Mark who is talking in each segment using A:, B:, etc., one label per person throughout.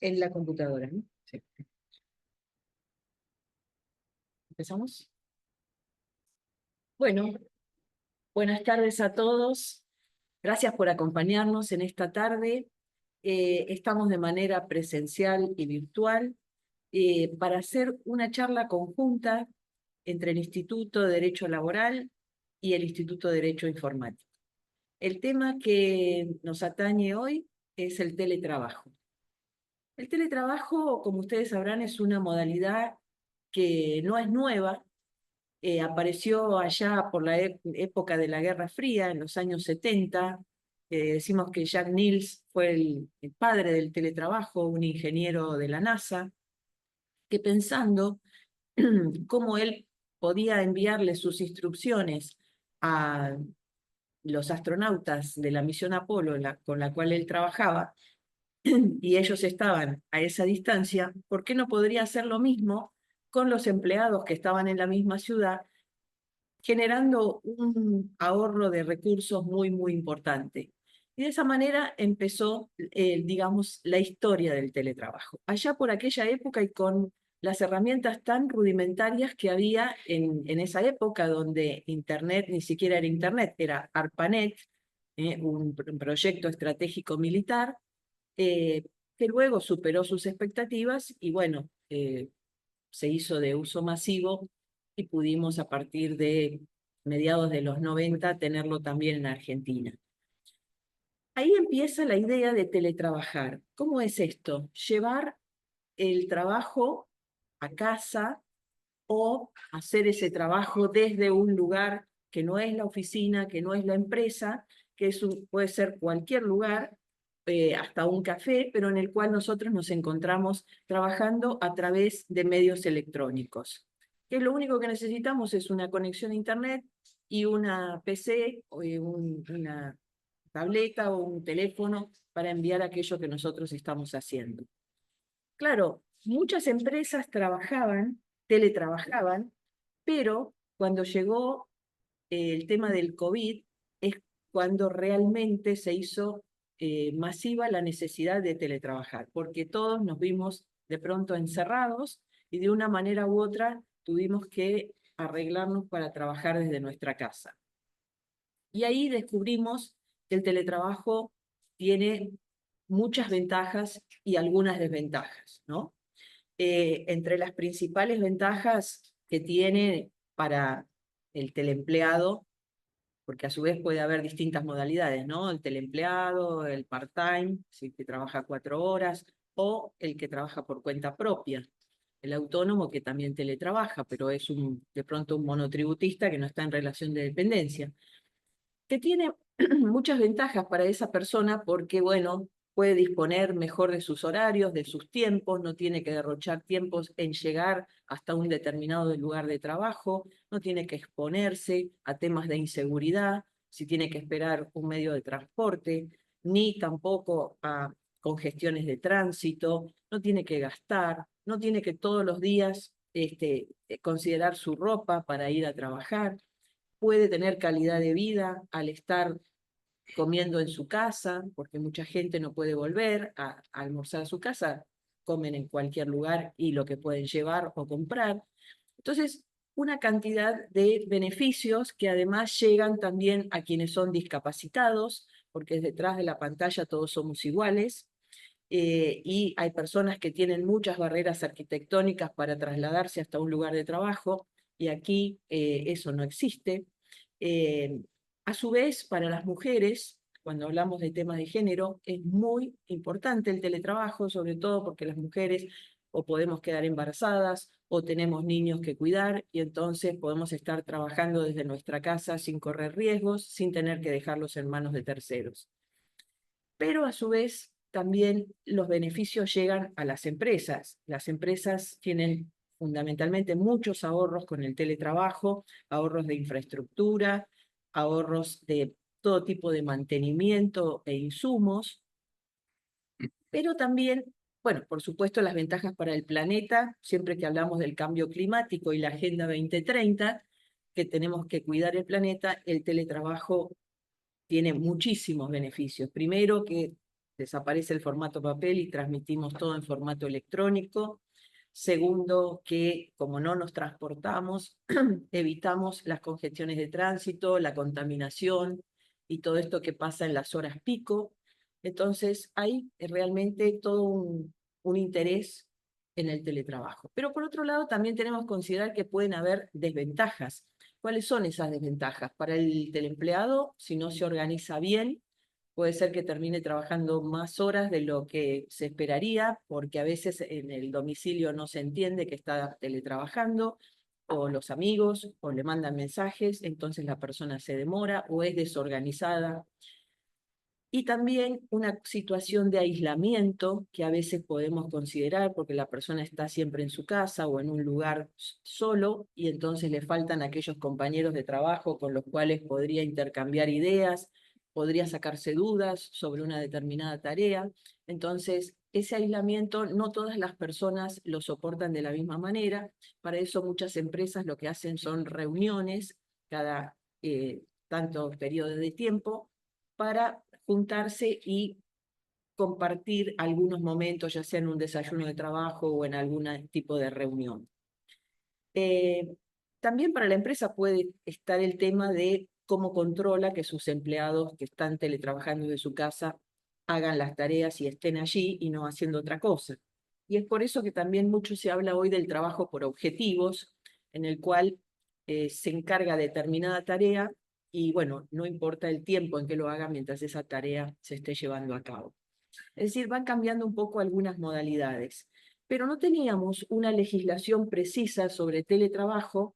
A: En la computadora, ¿no? Sí. ¿Empezamos? Bueno, buenas tardes a todos. Gracias por acompañarnos en esta tarde. Estamos de manera presencial y virtual para hacer una charla conjunta entre el Instituto de Derecho Laboral y el Instituto de Derecho Informático. El tema que nos atañe hoy es el teletrabajo. El teletrabajo, como ustedes sabrán, es una modalidad que no es nueva. Apareció allá por la época de la Guerra Fría, en los años 70. Decimos que Jack Niels fue el padre del teletrabajo, un ingeniero de la NASA, que pensando cómo él podía enviarle sus instrucciones a los astronautas de la misión Apolo con la cual él trabajaba, y ellos estaban a esa distancia, ¿por qué no podría hacer lo mismo con los empleados que estaban en la misma ciudad, generando un ahorro de recursos muy, muy importante? Y de esa manera empezó, digamos, la historia del teletrabajo. Allá por aquella época y con las herramientas tan rudimentarias que había en esa época, donde Internet ni siquiera era Internet, era ARPANET, un proyecto estratégico militar, eh, que luego superó sus expectativas y bueno, se hizo de uso masivo y pudimos a partir de mediados de los 90 tenerlo también en Argentina. Ahí empieza la idea de teletrabajar. ¿Cómo es esto? Llevar el trabajo a casa o hacer ese trabajo desde un lugar que no es la oficina, que no es la empresa, que puede ser cualquier lugar, hasta un café, pero en el cual nosotros nos encontramos trabajando a través de medios electrónicos. Que lo único que necesitamos es una conexión a Internet y una PC, o una tableta o un teléfono para enviar aquello que nosotros estamos haciendo. Claro, muchas empresas teletrabajaban, pero cuando llegó el tema del COVID es cuando realmente se hizo masiva la necesidad de teletrabajar, porque todos nos vimos de pronto encerrados y de una manera u otra tuvimos que arreglarnos para trabajar desde nuestra casa. Y ahí descubrimos que el teletrabajo tiene muchas ventajas y algunas desventajas, ¿no? Entre las principales ventajas que tiene para el teleempleado, porque a su vez puede haber distintas modalidades, ¿no? El teleempleado, el part-time, si que trabaja 4 horas, o el que trabaja por cuenta propia. El autónomo que también teletrabaja, pero es de pronto un monotributista que no está en relación de dependencia, que tiene muchas ventajas para esa persona porque, bueno, puede disponer mejor de sus horarios, de sus tiempos, no tiene que derrochar tiempos en llegar hasta un determinado lugar de trabajo, no tiene que exponerse a temas de inseguridad, si tiene que esperar un medio de transporte, ni tampoco a congestiones de tránsito, no tiene que gastar, no tiene que todos los días considerar su ropa para ir a trabajar, puede tener calidad de vida al estar comiendo en su casa, porque mucha gente no puede volver a almorzar a su casa, comen en cualquier lugar y lo que pueden llevar o comprar. Entonces, una cantidad de beneficios que además llegan también a quienes son discapacitados, porque detrás de la pantalla todos somos iguales, y hay personas que tienen muchas barreras arquitectónicas para trasladarse hasta un lugar de trabajo, y aquí eso no existe. Eh, a su vez, para las mujeres, cuando hablamos de temas de género, es muy importante el teletrabajo, sobre todo porque las mujeres o podemos quedar embarazadas o tenemos niños que cuidar y entonces podemos estar trabajando desde nuestra casa sin correr riesgos, sin tener que dejarlos en manos de terceros. Pero a su vez también los beneficios llegan a las empresas. Las empresas tienen fundamentalmente muchos ahorros con el teletrabajo, ahorros de infraestructura, ahorros de todo tipo de mantenimiento e insumos, pero también, bueno, por supuesto las ventajas para el planeta, siempre que hablamos del cambio climático y la Agenda 2030, que tenemos que cuidar el planeta, el teletrabajo tiene muchísimos beneficios. Primero, que desaparece el formato papel y transmitimos todo en formato electrónico. Segundo, que como no nos transportamos, evitamos las congestiones de tránsito, la contaminación y todo esto que pasa en las horas pico. Entonces hay realmente todo un interés en el teletrabajo. Pero por otro lado también tenemos que considerar que pueden haber desventajas. ¿Cuáles son esas desventajas? Para el teleempleado, si no se organiza bien, puede ser que termine trabajando más horas de lo que se esperaría, porque a veces en el domicilio no se entiende que está teletrabajando, o los amigos, o le mandan mensajes, entonces la persona se demora o es desorganizada. Y también una situación de aislamiento que a veces podemos considerar porque la persona está siempre en su casa o en un lugar solo y entonces le faltan aquellos compañeros de trabajo con los cuales podría intercambiar ideas, podría sacarse dudas sobre una determinada tarea. Entonces, ese aislamiento no todas las personas lo soportan de la misma manera. Para eso muchas empresas lo que hacen son reuniones cada tanto periodo de tiempo para juntarse y compartir algunos momentos, ya sea en un desayuno de trabajo o en algún tipo de reunión. También para la empresa puede estar el tema de cómo controla que sus empleados que están teletrabajando de su casa hagan las tareas y estén allí y no haciendo otra cosa. Y es por eso que también mucho se habla hoy del trabajo por objetivos, en el cual se encarga determinada tarea y bueno, no importa el tiempo en que lo haga mientras esa tarea se esté llevando a cabo. Es decir, van cambiando un poco algunas modalidades, pero no teníamos una legislación precisa sobre teletrabajo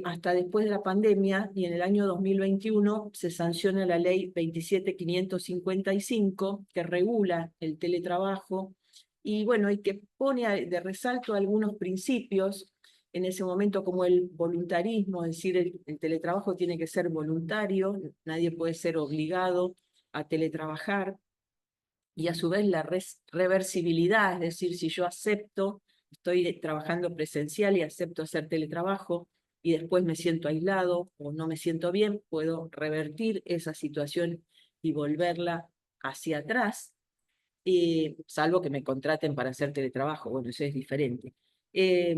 A: hasta después de la pandemia y en el año 2021 se sanciona la ley 27.555 que regula el teletrabajo y bueno, y que pone de resalto algunos principios en ese momento como el voluntarismo, es decir, el teletrabajo tiene que ser voluntario, nadie puede ser obligado a teletrabajar y a su vez la reversibilidad, es decir, si yo acepto, estoy trabajando presencial y acepto hacer teletrabajo y después me siento aislado o no me siento bien, puedo revertir esa situación y volverla hacia atrás, salvo que me contraten para hacer teletrabajo, bueno, eso es diferente. Eh,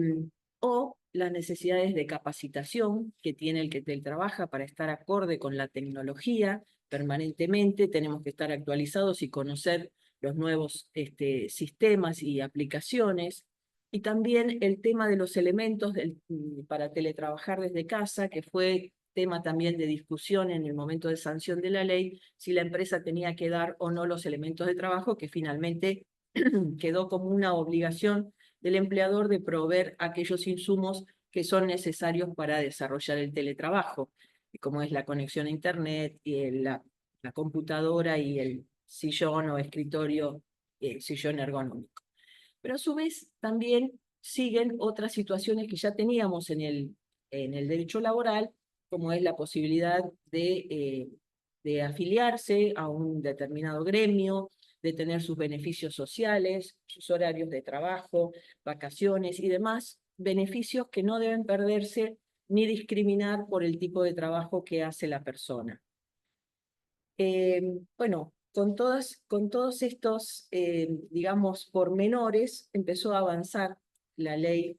A: o las necesidades de capacitación que tiene el que teletrabaja para estar acorde con la tecnología permanentemente, tenemos que estar actualizados y conocer los nuevos sistemas y aplicaciones. Y también el tema de los elementos para teletrabajar desde casa, que fue tema también de discusión en el momento de sanción de la ley, si la empresa tenía que dar o no los elementos de trabajo, que finalmente quedó como una obligación del empleador de proveer aquellos insumos que son necesarios para desarrollar el teletrabajo, como es la conexión a Internet, y la computadora y el sillón o escritorio, sillón ergonómico. Pero a su vez también siguen otras situaciones que ya teníamos en el derecho laboral, como es la posibilidad de afiliarse a un determinado gremio, de tener sus beneficios sociales, sus horarios de trabajo, vacaciones y demás beneficios que no deben perderse ni discriminar por el tipo de trabajo que hace la persona. Bueno, con todos estos, digamos, pormenores, empezó a avanzar la ley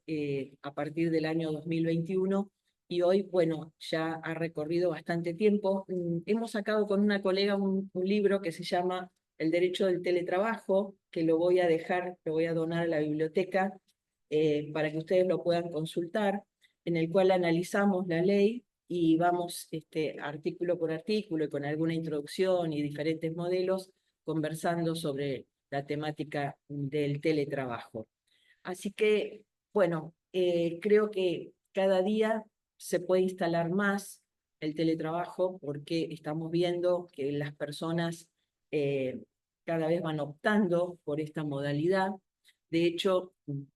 A: a partir del año 2021 y hoy, bueno, ya ha recorrido bastante tiempo. Hemos sacado con una colega un libro que se llama El derecho del teletrabajo, que lo voy a dejar, lo voy a donar a la biblioteca para que ustedes lo puedan consultar, en el cual analizamos la ley y vamos artículo por artículo y con alguna introducción y diferentes modelos conversando sobre la temática del teletrabajo. Así que, bueno, creo que cada día se puede instalar más el teletrabajo porque estamos viendo que las personas cada vez van optando por esta modalidad. De hecho,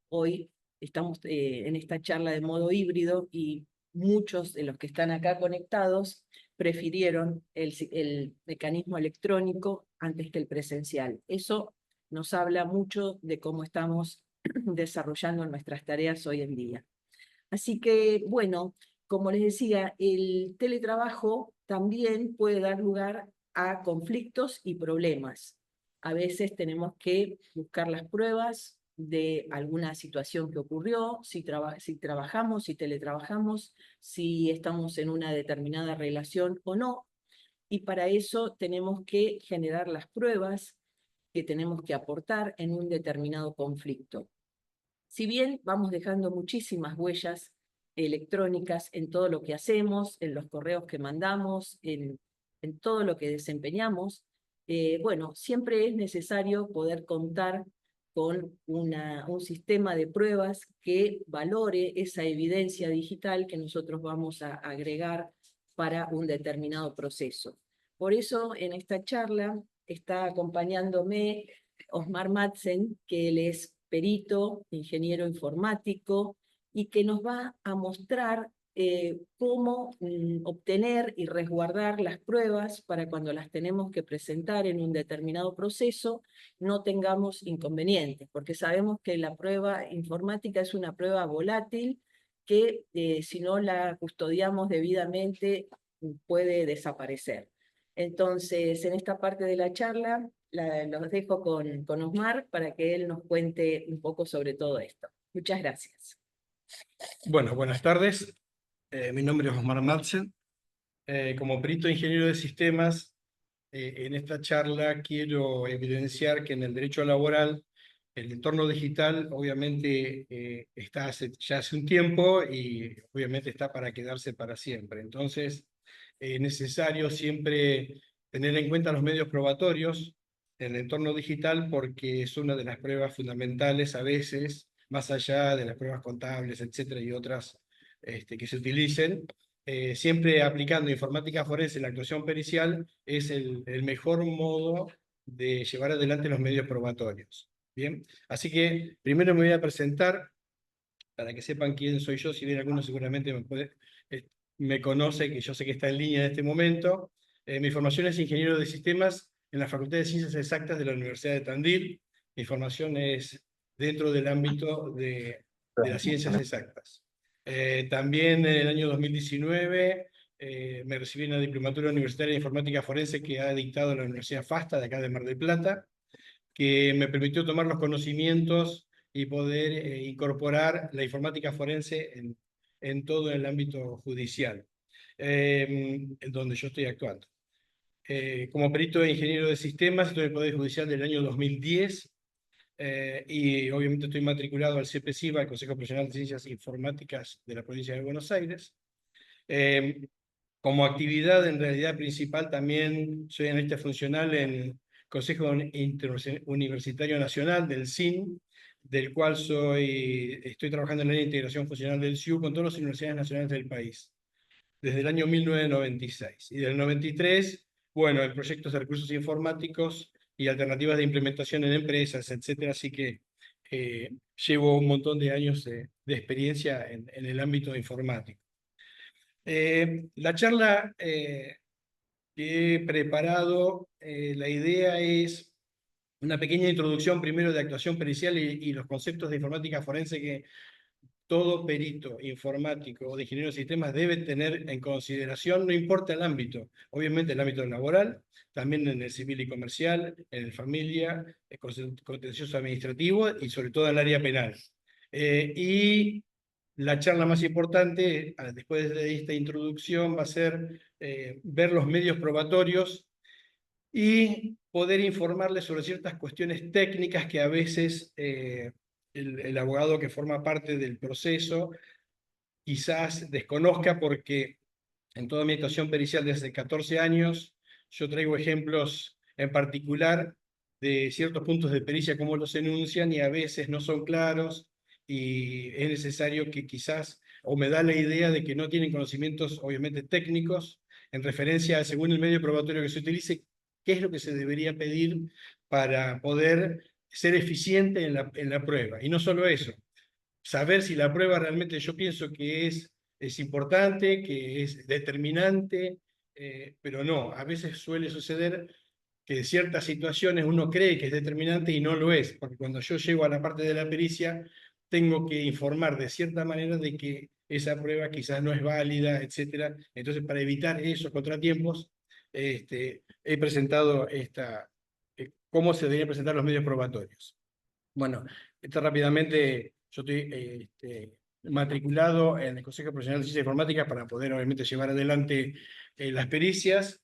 A: hoy estamos en esta charla de modo híbrido y muchos de los que están acá conectados prefirieron el mecanismo electrónico antes que el presencial. Eso nos habla mucho de cómo estamos desarrollando nuestras tareas hoy en día. Así que, bueno, como les decía, el teletrabajo también puede dar lugar a conflictos y problemas. A veces tenemos que buscar las pruebas de alguna situación que ocurrió, si trabajamos, si teletrabajamos, si estamos en una determinada relación o no, y para eso tenemos que generar las pruebas que tenemos que aportar en un determinado conflicto. Si bien vamos dejando muchísimas huellas electrónicas en todo lo que hacemos, en los correos que mandamos, en todo lo que desempeñamos, bueno, siempre es necesario poder contar con un sistema de pruebas que valore esa evidencia digital que nosotros vamos a agregar para un determinado proceso. Por eso, en esta charla está acompañándome Osmar Madsen, que él es perito, ingeniero informático, y que nos va a mostrar cómo obtener y resguardar las pruebas para cuando las tenemos que presentar en un determinado proceso no tengamos inconvenientes, porque sabemos que la prueba informática es una prueba volátil que si no la custodiamos debidamente puede desaparecer. Entonces, en esta parte de la charla los dejo con Osmar para que él nos cuente un poco sobre todo esto. Muchas gracias.
B: Bueno, buenas tardes. Mi nombre es Osmar Madsen. Como perito ingeniero de sistemas, en esta charla quiero evidenciar que en el derecho laboral el entorno digital obviamente está ya hace un tiempo y obviamente está para quedarse para siempre. Entonces, es necesario siempre tener en cuenta los medios probatorios en el entorno digital porque es una de las pruebas fundamentales a veces, más allá de las pruebas contables, etcétera, y otras que se utilicen. Siempre aplicando informática forense en la actuación pericial es el mejor modo de llevar adelante los medios probatorios. Bien, así que primero me voy a presentar para que sepan quién soy yo, si bien algunos seguramente me conoce, que yo sé que está en línea en este momento. Mi formación es ingeniero de sistemas en la Facultad de Ciencias Exactas de la Universidad de Tandil. Mi formación es dentro del ámbito de las ciencias exactas. También en el año 2019 me recibí en la Diplomatura Universitaria de Informática Forense que ha dictado la Universidad FASTA de acá de Mar del Plata, que me permitió tomar los conocimientos y poder incorporar la informática forense en todo el ámbito judicial, en donde yo estoy actuando. Como perito de ingeniero de sistemas, estoy en el Poder Judicial del año 2010 y obviamente estoy matriculado al CPCIVA, al Consejo Profesional de Ciencias Informáticas de la provincia de Buenos Aires. Como actividad, en realidad principal, también soy analista funcional en Consejo Interuniversitario Nacional, del CIN, del cual estoy trabajando en la integración funcional del CIU con todas las universidades nacionales del país, desde el año 1996. Y del 93, bueno, en proyectos de recursos informáticos y alternativas de implementación en empresas, etcétera. Así que llevo un montón de años de experiencia en el ámbito informático. La charla que he preparado, la idea es una pequeña introducción primero de actuación pericial y los conceptos de informática forense que todo perito informático o de ingeniero de sistemas debe tener en consideración, no importa el ámbito, obviamente el ámbito laboral, también en el civil y comercial, en el familia, el contencioso administrativo y sobre todo en el área penal. Y la charla más importante, después de esta introducción, va a ser ver los medios probatorios y poder informarles sobre ciertas cuestiones técnicas que a veces el abogado que forma parte del proceso quizás desconozca, porque en toda mi actuación pericial desde 14 años, yo traigo ejemplos en particular de ciertos puntos de pericia, cómo los enuncian, y a veces no son claros, y es necesario que quizás, o me da la idea de que no tienen conocimientos obviamente técnicos, en referencia a, según el medio probatorio que se utilice, qué es lo que se debería pedir para poder ser eficiente en la prueba. Y no solo eso, saber si la prueba realmente yo pienso que es importante, que es determinante, pero no, a veces suele suceder que en ciertas situaciones uno cree que es determinante y no lo es, porque cuando yo llego a la parte de la pericia, tengo que informar de cierta manera de que esa prueba quizás no es válida, etcétera. Entonces, para evitar esos contratiempos, he presentado cómo se deberían presentar los medios probatorios. Bueno, rápidamente, yo estoy matriculado en el Consejo Profesional de Ciencias Informáticas para poder, obviamente, llevar adelante las pericias.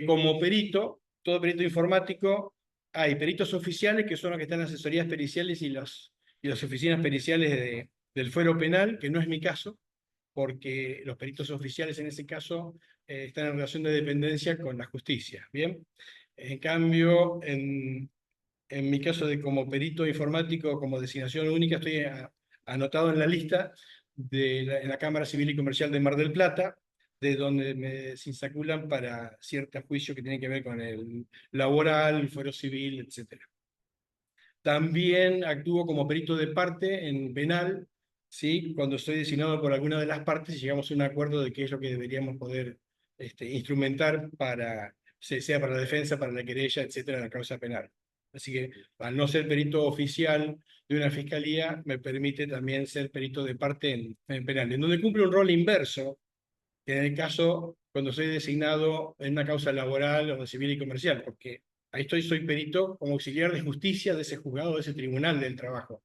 B: Como perito, todo perito informático, hay peritos oficiales, que son los que están en asesorías periciales y las oficinas periciales del fuero penal, que no es mi caso, porque los peritos oficiales en ese caso están en relación de dependencia con la justicia. ¿Bien? En cambio, en mi caso de como perito informático, como designación única, estoy anotado en la lista en la Cámara Civil y Comercial de Mar del Plata, de donde me insaculan para ciertos juicios que tienen que ver con el laboral, el fuero civil, etc. También actúo como perito de parte en penal, ¿sí? Cuando estoy designado por alguna de las partes y llegamos a un acuerdo de qué es lo que deberíamos poder instrumentar para, sea para la defensa, para la querella, etcétera, en la causa penal. Así que, al no ser perito oficial de una fiscalía, me permite también ser perito de parte en penal, en donde cumple un rol inverso, que en el caso cuando soy designado en una causa laboral o de civil y comercial, porque ahí soy perito como auxiliar de justicia de ese juzgado, de ese tribunal del trabajo.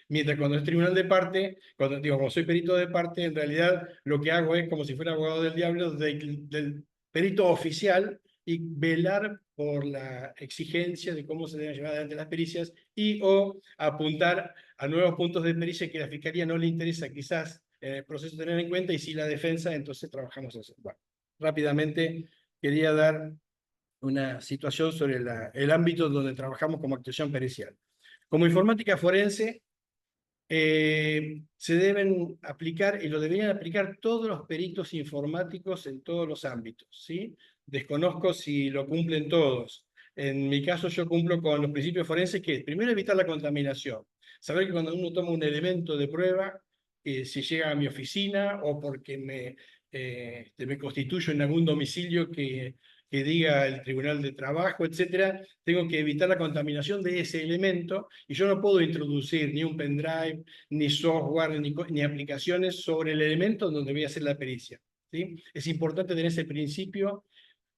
B: Mientras cuando es tribunal de parte, como soy perito de parte, en realidad lo que hago es como si fuera abogado del diablo del perito oficial y velar por la exigencia de cómo se deben llevar adelante las pericias y o apuntar a nuevos puntos de pericia que a la fiscalía no le interesa quizás en el proceso tener en cuenta, y si la defensa, entonces trabajamos así. Bueno, rápidamente quería dar una situación sobre el ámbito donde trabajamos como actuación pericial. Como informática forense, se deben aplicar, y lo deberían aplicar todos los peritos informáticos en todos los ámbitos, ¿sí? Desconozco si lo cumplen todos. En mi caso yo cumplo con los principios forenses, que es primero evitar la contaminación. Saber que cuando uno toma un elemento de prueba, si llega a mi oficina o porque me constituyo en algún domicilio que diga el Tribunal de Trabajo, etcétera, tengo que evitar la contaminación de ese elemento y yo no puedo introducir ni un pendrive, ni software, ni aplicaciones sobre el elemento donde voy a hacer la pericia, ¿sí? Es importante tener ese principio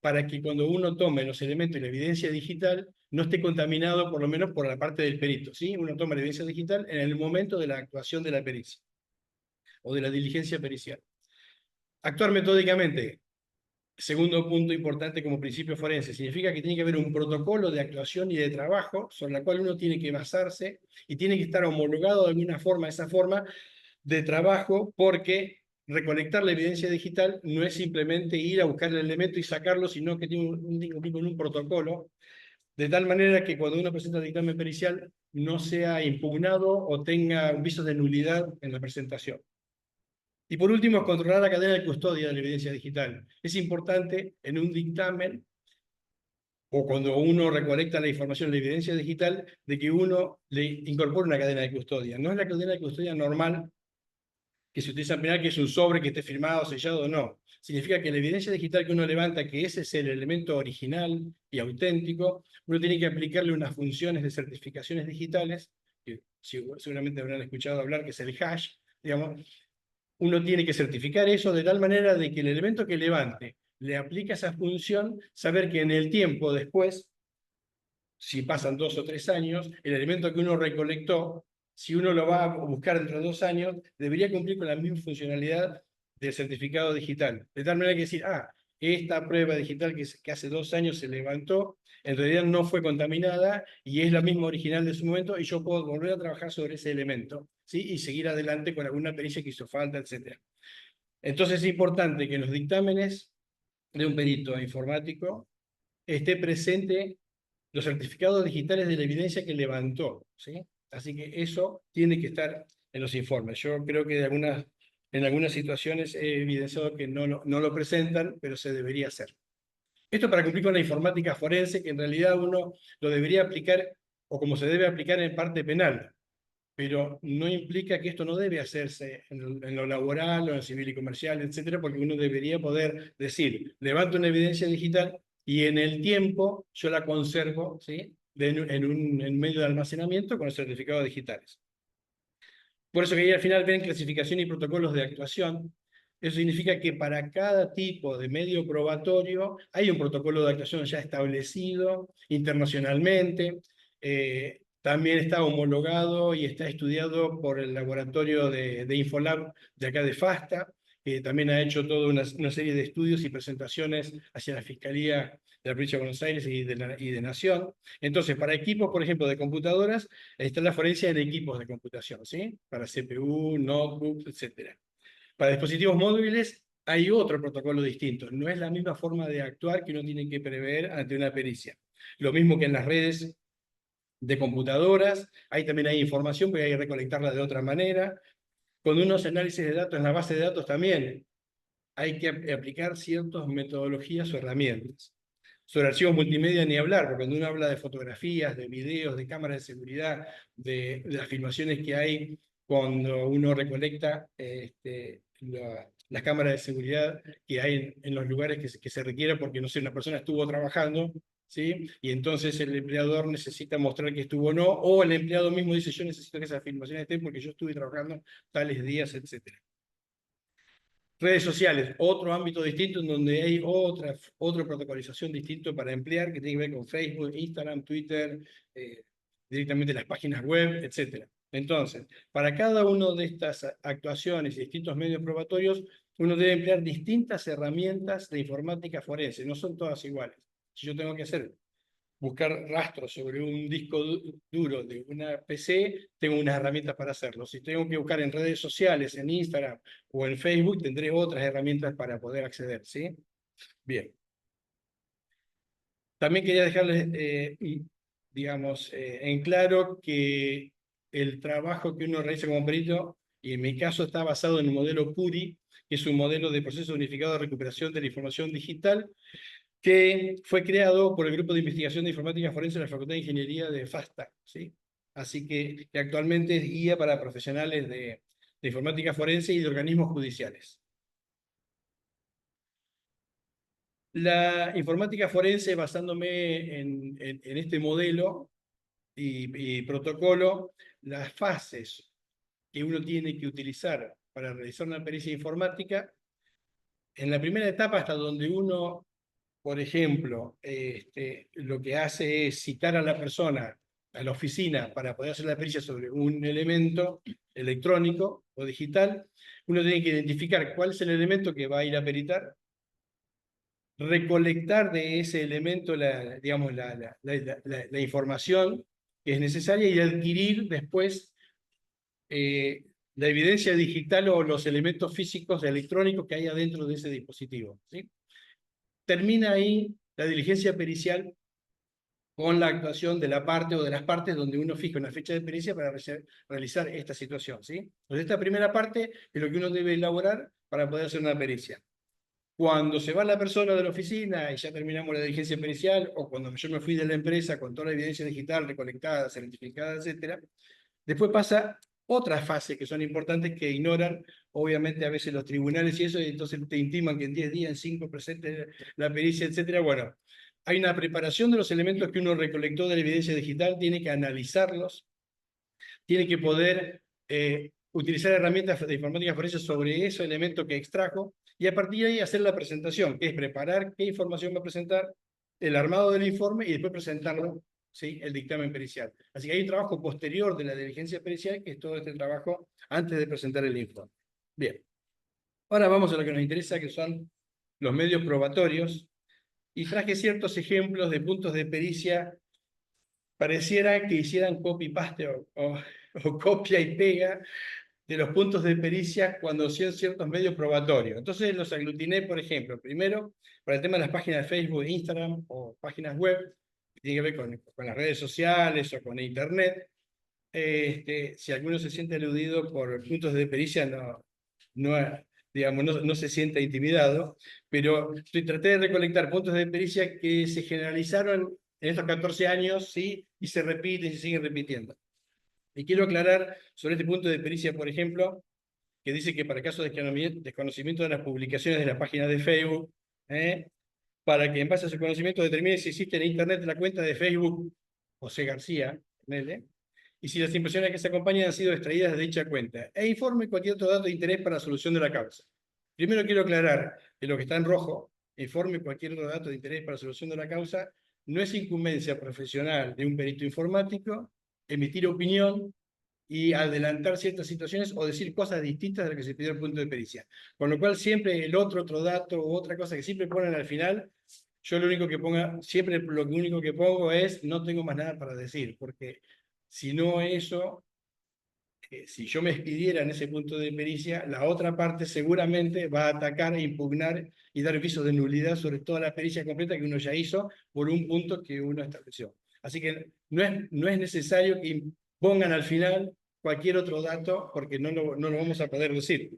B: para que cuando uno tome los elementos y la evidencia digital no esté contaminado por lo menos por la parte del perito, ¿sí? Uno toma la evidencia digital en el momento de la actuación de la pericia o de la diligencia pericial. Actuar metódicamente. Segundo punto importante como principio forense, significa que tiene que haber un protocolo de actuación y de trabajo sobre el cual uno tiene que basarse y tiene que estar homologado de alguna forma, esa forma de trabajo, porque recolectar la evidencia digital no es simplemente ir a buscar el elemento y sacarlo, sino que tiene un protocolo, de tal manera que cuando uno presenta el dictamen pericial no sea impugnado o tenga un viso de nulidad en la presentación. Y por último, controlar la cadena de custodia de la evidencia digital. Es importante en un dictamen o cuando uno recolecta la información de la evidencia digital, de que uno le incorpore una cadena de custodia. No es la cadena de custodia normal que se utiliza en penal, que es un sobre que esté firmado, sellado, no. Significa que la evidencia digital que uno levanta, que ese es el elemento original y auténtico, uno tiene que aplicarle unas funciones de certificaciones digitales, que seguramente habrán escuchado hablar, que es el hash, digamos. Uno tiene que certificar eso de tal manera de que el elemento que levante le aplica esa función, saber que en el tiempo después, si pasan 2 o 3 años, el elemento que uno recolectó, si uno lo va a buscar dentro de 2 años, debería cumplir con la misma funcionalidad del certificado digital. De tal manera que decir, esta prueba digital que hace 2 años se levantó, en realidad no fue contaminada y es la misma original de su momento, y yo puedo volver a trabajar sobre ese elemento, ¿sí? Y seguir adelante con alguna pericia que hizo falta, etc. Entonces es importante que en los dictámenes de un perito informático esté presente los certificados digitales de la evidencia que levantó, ¿sí? Así que eso tiene que estar en los informes. Yo creo que en algunas situaciones he evidenciado que no lo presentan, pero se debería hacer. Esto para cumplir con la informática forense, que en realidad uno lo debería aplicar, o como se debe aplicar en parte penal, pero no implica que esto no debe hacerse en lo laboral o en lo civil y comercial, etcétera, porque uno debería poder decir, levanto una evidencia digital y en el tiempo yo la conservo, ¿sí? En medio de almacenamiento con los certificados digitales. Por eso que ahí al final ven clasificación y protocolos de actuación. Eso significa que para cada tipo de medio probatorio hay un protocolo de actuación ya establecido internacionalmente. También está homologado y está estudiado por el laboratorio de Infolab de acá de FASTA, que también ha hecho toda una serie de estudios y presentaciones hacia la Fiscalía de la Provincia de Buenos Aires y de Nación. Entonces, para equipos, por ejemplo, de computadoras, está la forencia en equipos de computación, ¿sí? Para CPU, notebooks, etcétera. Para dispositivos móviles hay otro protocolo distinto. No es la misma forma de actuar que uno tiene que prever ante una pericia. Lo mismo que en las redes de computadoras, ahí también hay información, pero hay que recolectarla de otra manera. Cuando uno hace análisis de datos en la base de datos también hay que aplicar ciertas metodologías o herramientas. Sobre archivos multimedia ni hablar, porque cuando uno habla de fotografías, de videos, de cámaras de seguridad, de las filmaciones que hay cuando uno recolecta las cámaras de seguridad que hay en los lugares que se requiera, porque no sé, una persona estuvo trabajando, ¿sí? Y entonces el empleador necesita mostrar que estuvo o no, o el empleado mismo dice, yo necesito que esas filmaciones estén porque yo estuve trabajando tales días, etc. Redes sociales, otro ámbito distinto en donde hay otra protocolización distinto para emplear, que tiene que ver con Facebook, Instagram, Twitter, directamente las páginas web, etc. Entonces, para cada una de estas actuaciones y distintos medios probatorios, uno debe emplear distintas herramientas de informática forense, no son todas iguales. Si yo tengo que buscar rastros sobre un disco duro de una PC, tengo unas herramientas para hacerlo. Si tengo que buscar en redes sociales, en Instagram o en Facebook, tendré otras herramientas para poder acceder, ¿sí? Bien. También quería dejarles, digamos, en claro que el trabajo que uno realiza como perito, y en mi caso está basado en el modelo PURI, que es un modelo de proceso unificado de recuperación de la información digital, que fue creado por el Grupo de Investigación de Informática Forense de la Facultad de Ingeniería de FASTA, ¿sí? Así que actualmente es guía para profesionales de informática forense y de organismos judiciales. La informática forense, basándome en este modelo y protocolo, las fases que uno tiene que utilizar para realizar una pericia informática, en la primera etapa hasta donde uno, por ejemplo, lo que hace es citar a la persona a la oficina para poder hacer la pericia sobre un elemento electrónico o digital, uno tiene que identificar cuál es el elemento que va a ir a peritar, recolectar de ese elemento digamos, la información que es necesaria y adquirir después la evidencia digital o los elementos físicos electrónicos que hay adentro de ese dispositivo, ¿sí? Termina ahí la diligencia pericial con la actuación de la parte o de las partes donde uno fija una fecha de pericia para realizar esta situación, ¿sí? Entonces esta primera parte es lo que uno debe elaborar para poder hacer una pericia. Cuando se va la persona de la oficina y ya terminamos la diligencia pericial, o cuando yo me fui de la empresa con toda la evidencia digital recolectada, certificada, etc., después pasa otras fases que son importantes que ignoran, obviamente, a veces los tribunales y eso, y entonces te intiman que en 10 días, en 5 presentes la pericia, etc. Bueno, hay una preparación de los elementos que uno recolectó de la evidencia digital, tiene que analizarlos, tiene que poder utilizar herramientas de informática forense sobre esos elementos que extrajo, y a partir de ahí hacer la presentación, que es preparar qué información va a presentar, el armado del informe y después presentarlo, ¿sí? El dictamen pericial. Así que hay un trabajo posterior de la diligencia pericial, que es todo este trabajo antes de presentar el informe. Bien. Ahora vamos a lo que nos interesa, que son los medios probatorios, y traje ciertos ejemplos de puntos de pericia. Pareciera que hicieran copy-paste o copia y pega de los puntos de pericia cuando hacían ciertos medios probatorios. Entonces los aglutiné, por ejemplo, primero, para el tema de las páginas de Facebook, Instagram o páginas web, que tiene que ver con las redes sociales o con Internet. Si alguno se siente aludido por puntos de pericia, no, digamos, no se sienta intimidado, pero traté de recolectar puntos de pericia que se generalizaron en estos 14 años, ¿sí? Y se repiten y se siguen repitiendo. Y quiero aclarar sobre este punto de pericia, por ejemplo, que dice que para caso de desconocimiento de las publicaciones de la página de Facebook, para que en base a su conocimiento determine si existe en Internet la cuenta de Facebook José García, y si las impresiones que se acompañan han sido extraídas de dicha cuenta, e informe cualquier otro dato de interés para la solución de la causa. Primero quiero aclarar que lo que está en rojo, informe cualquier otro dato de interés para la solución de la causa, no es incumbencia profesional de un perito informático emitir opinión y adelantar ciertas situaciones o decir cosas distintas de lo que se pidió el punto de pericia. Con lo cual siempre el otro dato u otra cosa que siempre ponen al final, yo lo único que siempre lo único que pongo es no tengo más nada para decir, porque si no eso, si yo me expidiera en ese punto de pericia, la otra parte seguramente va a atacar, impugnar y dar visos de nulidad sobre toda la pericia completa que uno ya hizo por un punto que uno estableció. Así que no es necesario que pongan al final cualquier otro dato porque no lo vamos a poder decir.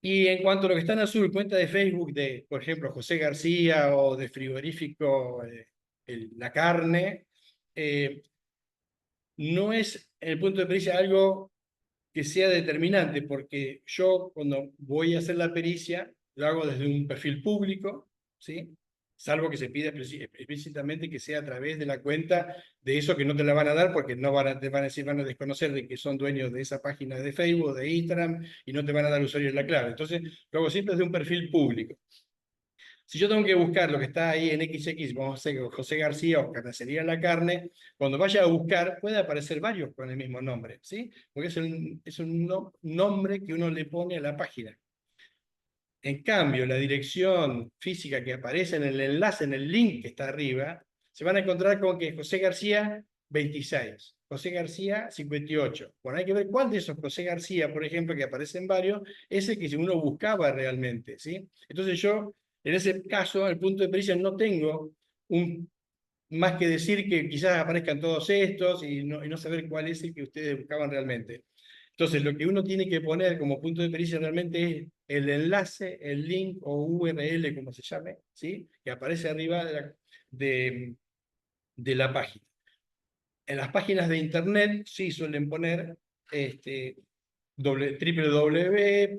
B: Y en cuanto a lo que está en azul, cuenta de Facebook de, por ejemplo, José García o de frigorífico La Carne, no es en el punto de pericia algo que sea determinante, porque yo cuando voy a hacer la pericia, lo hago desde un perfil público, ¿sí? Salvo que se pida explícitamente que sea a través de la cuenta de eso que no te la van a dar, porque no te van a decir, van a desconocer de que son dueños de esa página de Facebook, de Instagram, y no te van a dar usuario y la clave. Entonces, lo hago siempre desde un perfil público. Si yo tengo que buscar lo que está ahí en XX, vamos a hacer José García o Carnicería La Carne, cuando vaya a buscar puede aparecer varios con el mismo nombre, ¿sí? Porque es un nombre que uno le pone a la página. En cambio, la dirección física que aparece en el enlace, en el link que está arriba, se van a encontrar con que José García 26, José García 58. Bueno, hay que ver cuál de esos José García, por ejemplo, que aparecen varios, es el que uno buscaba realmente, ¿sí? Entonces yo, en ese caso, al punto de pericia no tengo más que decir que quizás aparezcan todos estos y no saber cuál es el que ustedes buscaban realmente. Entonces, lo que uno tiene que poner como punto de pericia realmente es el enlace, el link o URL, como se llame, ¿sí? Que aparece arriba de la página. En las páginas de internet sí suelen poner www.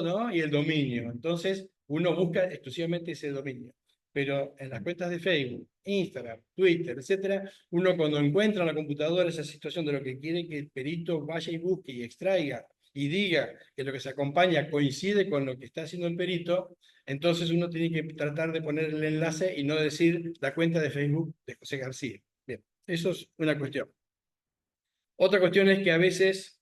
B: ¿No? Y el dominio. Entonces, uno busca exclusivamente ese dominio. Pero en las cuentas de Facebook, Instagram, Twitter, etcétera, uno cuando encuentra en la computadora esa situación de lo que quiere que el perito vaya y busque y extraiga y diga que lo que se acompaña coincide con lo que está haciendo el perito, entonces uno tiene que tratar de poner el enlace y no decir la cuenta de Facebook de José García. Bien, eso es una cuestión. Otra cuestión es que a veces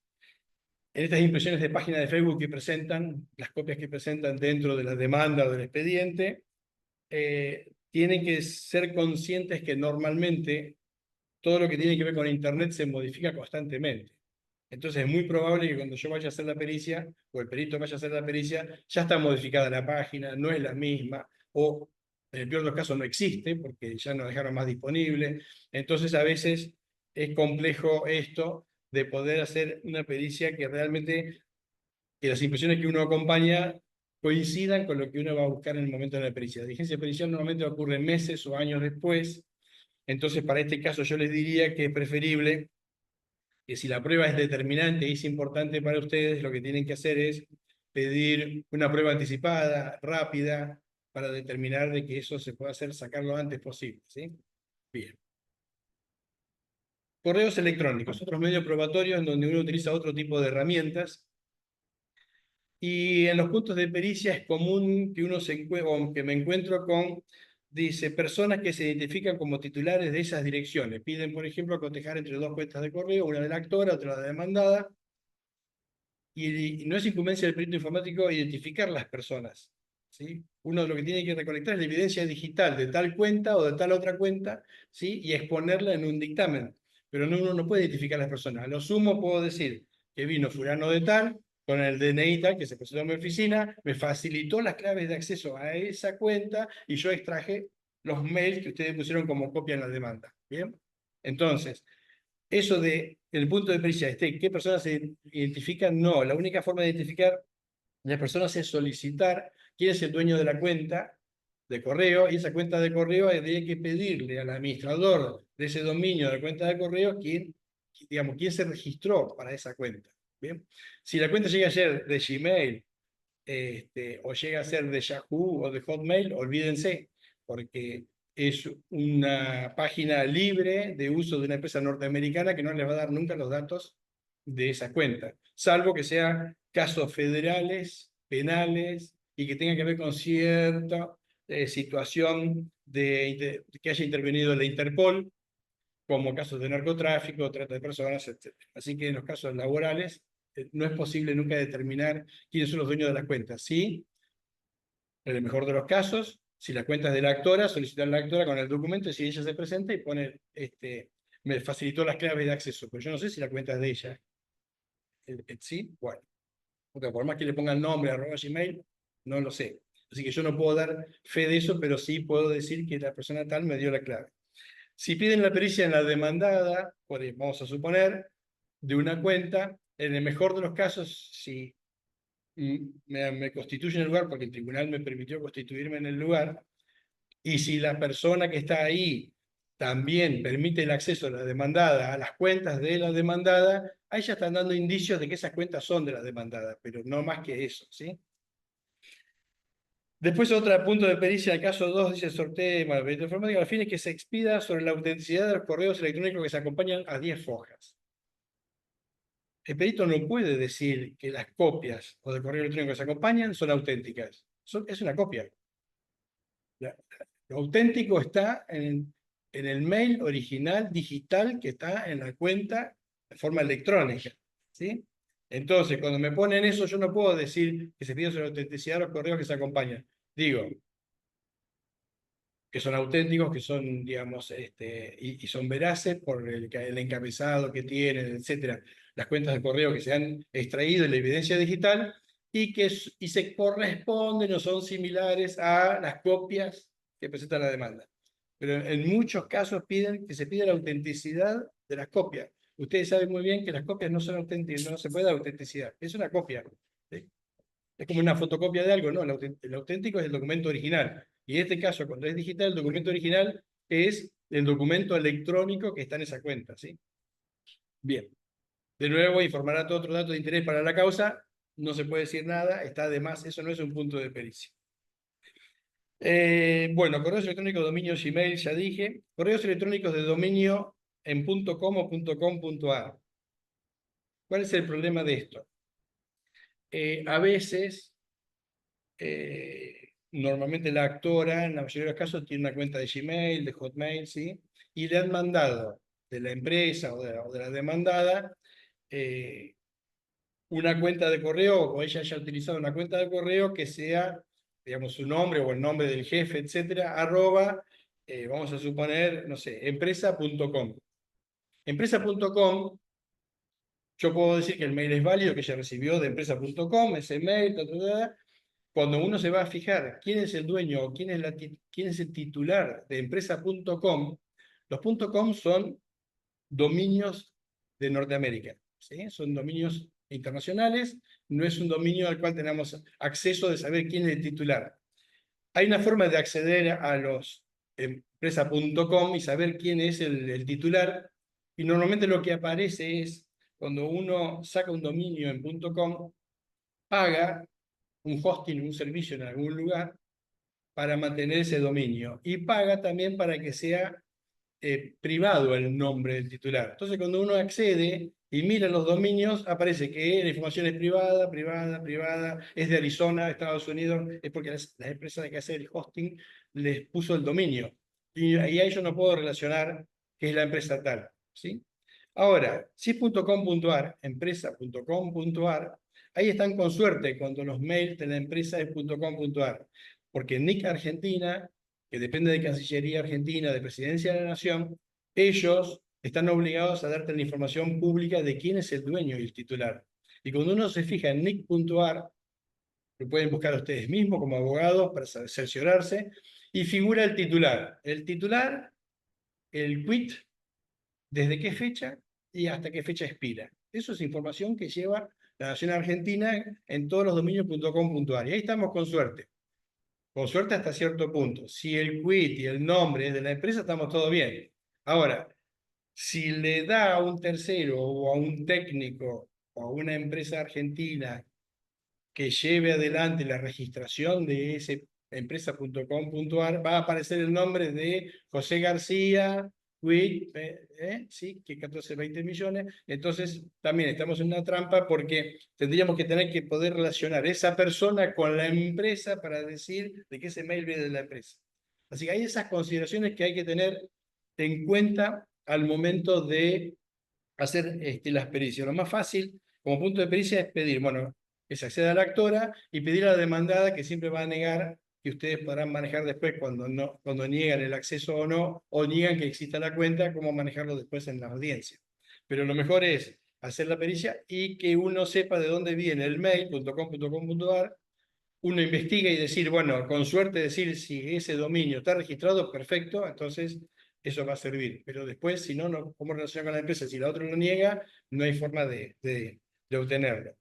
B: en estas impresiones de página de Facebook que presentan, las copias que presentan dentro de la demanda o del expediente, tienen que ser conscientes que normalmente todo lo que tiene que ver con Internet se modifica constantemente. Entonces es muy probable que cuando yo vaya a hacer la pericia, o el perito vaya a hacer la pericia, ya está modificada la página, no es la misma, o en el peor de los casos no existe, porque ya no dejaron más disponible. Entonces a veces es complejo esto de poder hacer una pericia que realmente, que las impresiones que uno acompaña coincidan con lo que uno va a buscar en el momento de la pericia. La diligencia pericial normalmente ocurre meses o años después, entonces para este caso yo les diría que es preferible que si la prueba es determinante y es importante para ustedes, lo que tienen que hacer es pedir una prueba anticipada, rápida, para determinar de que eso se pueda hacer, sacar lo antes posible, ¿sí? Bien. Correos electrónicos, otros medios probatorios en donde uno utiliza otro tipo de herramientas. Y en los puntos de pericia es común que uno se encuentre, o que me encuentro con, dice, personas que se identifican como titulares de esas direcciones. Piden, por ejemplo, cotejar entre dos cuentas de correo, una de la actora, otra de la demandada, y no es incumbencia del perito informático identificar las personas, ¿sí? Uno lo que tiene que recolectar es la evidencia digital de tal cuenta o de tal otra cuenta, ¿sí? Y exponerla en un dictamen. Pero uno no puede identificar a las personas. A lo sumo puedo decir que vino fulano de tal, con el DNI tal, que se presentó en mi oficina, me facilitó las claves de acceso a esa cuenta y yo extraje los mails que ustedes pusieron como copia en la demanda. ¿Bien? Entonces, eso de el punto de pericia, ¿qué personas se identifican? No, la única forma de identificar a las personas es solicitar quién es el dueño de la cuenta de correo, y esa cuenta de correo hay que pedirle al administrador de ese dominio de la cuenta de correo digamos, quién se registró para esa cuenta. ¿Bien? Si la cuenta llega a ser de Gmail, o llega a ser de Yahoo o de Hotmail, olvídense, porque es una página libre de uso de una empresa norteamericana que no les va a dar nunca los datos de esa cuenta, salvo que sean casos federales penales y que tengan que ver con cierta situación que haya intervenido la Interpol, como casos de narcotráfico, trata de personas, etc. Así que en los casos laborales no es posible nunca determinar quiénes son los dueños de las cuentas. Sí, en el mejor de los casos, si la cuenta es de la actora, solicitar a la actora con el documento, y si ella se presenta y pone, me facilitó las claves de acceso, pero yo no sé si la cuenta es de ella. Sí, bueno, porque por más que le ponga el nombre, @gmail, no lo sé. Así que yo no puedo dar fe de eso, pero sí puedo decir que la persona tal me dio la clave. Si piden la pericia en la demandada, vamos a suponer, de una cuenta, en el mejor de los casos, si me constituyo en el lugar, porque el tribunal me permitió constituirme en el lugar, y si la persona que está ahí también permite el acceso a la demandada, a las cuentas de la demandada, ahí ya están dando indicios de que esas cuentas son de la demandada, pero no más que eso, ¿sí? Después otro punto de pericia, el caso 2, dice sorteo de malvete informática, al fin es que se expida sobre la autenticidad de los correos electrónicos que se acompañan a 10 fojas. El perito no puede decir que las copias o de correo electrónico que se acompañan son auténticas. Es una copia. Lo auténtico está en el mail original digital que está en la cuenta de forma electrónica, ¿sí? Entonces, cuando me ponen eso, yo no puedo decir que se pide sobre la autenticidad de los correos que se acompañan. Digo, que son auténticos, que son, digamos, y son veraces por el encabezado que tienen, etcétera, las cuentas de correo que se han extraído en la evidencia digital y se corresponden o son similares a las copias que presenta la demanda. Pero en muchos casos piden que se pida la autenticidad de las copias. Ustedes saben muy bien que las copias no son auténticas, no se puede dar autenticidad. Es una copia. ¿Sí? Es como una fotocopia de algo, ¿no? El auténtico es el documento original. Y en este caso, cuando es digital, el documento original es el documento electrónico que está en esa cuenta, ¿sí? Bien. De nuevo, informará todo otro dato de interés para la causa. No se puede decir nada, está de más, eso no es un punto de pericia. Bueno, correos electrónicos, dominio Gmail, ya dije. Correos electrónicos de dominio en .com o .com.ar. ¿Cuál es el problema de esto? A veces normalmente la actora, en la mayoría de los casos, tiene una cuenta de Gmail, de Hotmail, ¿sí? Y le han mandado de la empresa o de la demandada una cuenta de correo, o ella haya utilizado una cuenta de correo que sea, digamos, su nombre o el nombre del jefe, etcétera, @ vamos a suponer, no sé, empresa.com. Empresa.com, yo puedo decir que el mail es válido, que ella recibió de empresa.com, ese mail, cuando uno se va a fijar quién es el dueño o quién es el titular de empresa.com, los .com son dominios de Norteamérica, ¿sí? Son dominios internacionales, no es un dominio al cual tenemos acceso de saber quién es el titular. Hay una forma de acceder a los empresa.com y saber quién es el titular, y normalmente lo que aparece es, cuando uno saca un dominio en .com, paga un hosting, un servicio en algún lugar para mantener ese dominio, y paga también para que sea privado el nombre del titular. Entonces, cuando uno accede y mira los dominios, aparece que la información es privada, privada, privada, es de Arizona, Estados Unidos, es porque la empresa que hace el hosting les puso el dominio. Y ahí yo no puedo relacionar que es la empresa tal, ¿sí? Ahora, si es .com.ar, empresa.com.ar, ahí están con suerte cuando los mails de la empresa es .com.ar, porque NIC Argentina, que depende de Cancillería Argentina, de Presidencia de la Nación, ellos están obligados a darte la información pública de quién es el dueño y el titular. Y cuando uno se fija en NIC.ar, lo pueden buscar ustedes mismos como abogados para cerciorarse, y figura el titular. El titular, el quit, desde qué fecha y hasta qué fecha expira. Eso es información que lleva la Nación Argentina en todos los dominios .com.ar. Y ahí estamos con suerte. Con suerte hasta cierto punto. Si el quit y el nombre es de la empresa, estamos todo bien. Ahora, si le da a un tercero o a un técnico o a una empresa argentina que lleve adelante la registración de ese empresa.com.ar, va a aparecer el nombre de José García, sí, que 14, 20 millones. Entonces, también estamos en una trampa porque tendríamos que tener que poder relacionar esa persona con la empresa para decir de que ese mail viene de la empresa. Así que hay esas consideraciones que hay que tener en cuenta al momento de hacer las pericias. Lo más fácil, como punto de pericia, es pedir, bueno, que se acceda a la actora y pedir a la demandada, que siempre va a negar, que ustedes podrán manejar después cuando, no, cuando niegan el acceso o no, o niegan que exista la cuenta, cómo manejarlo después en la audiencia. Pero lo mejor es hacer la pericia y que uno sepa de dónde viene el mail, .com.ar, uno investiga y decir, bueno, con suerte decir si ese dominio está registrado, perfecto, entonces eso va a servir. Pero después, si no, no ¿cómo relacionar con la empresa? Si la otra lo niega, no hay forma de obtenerlo.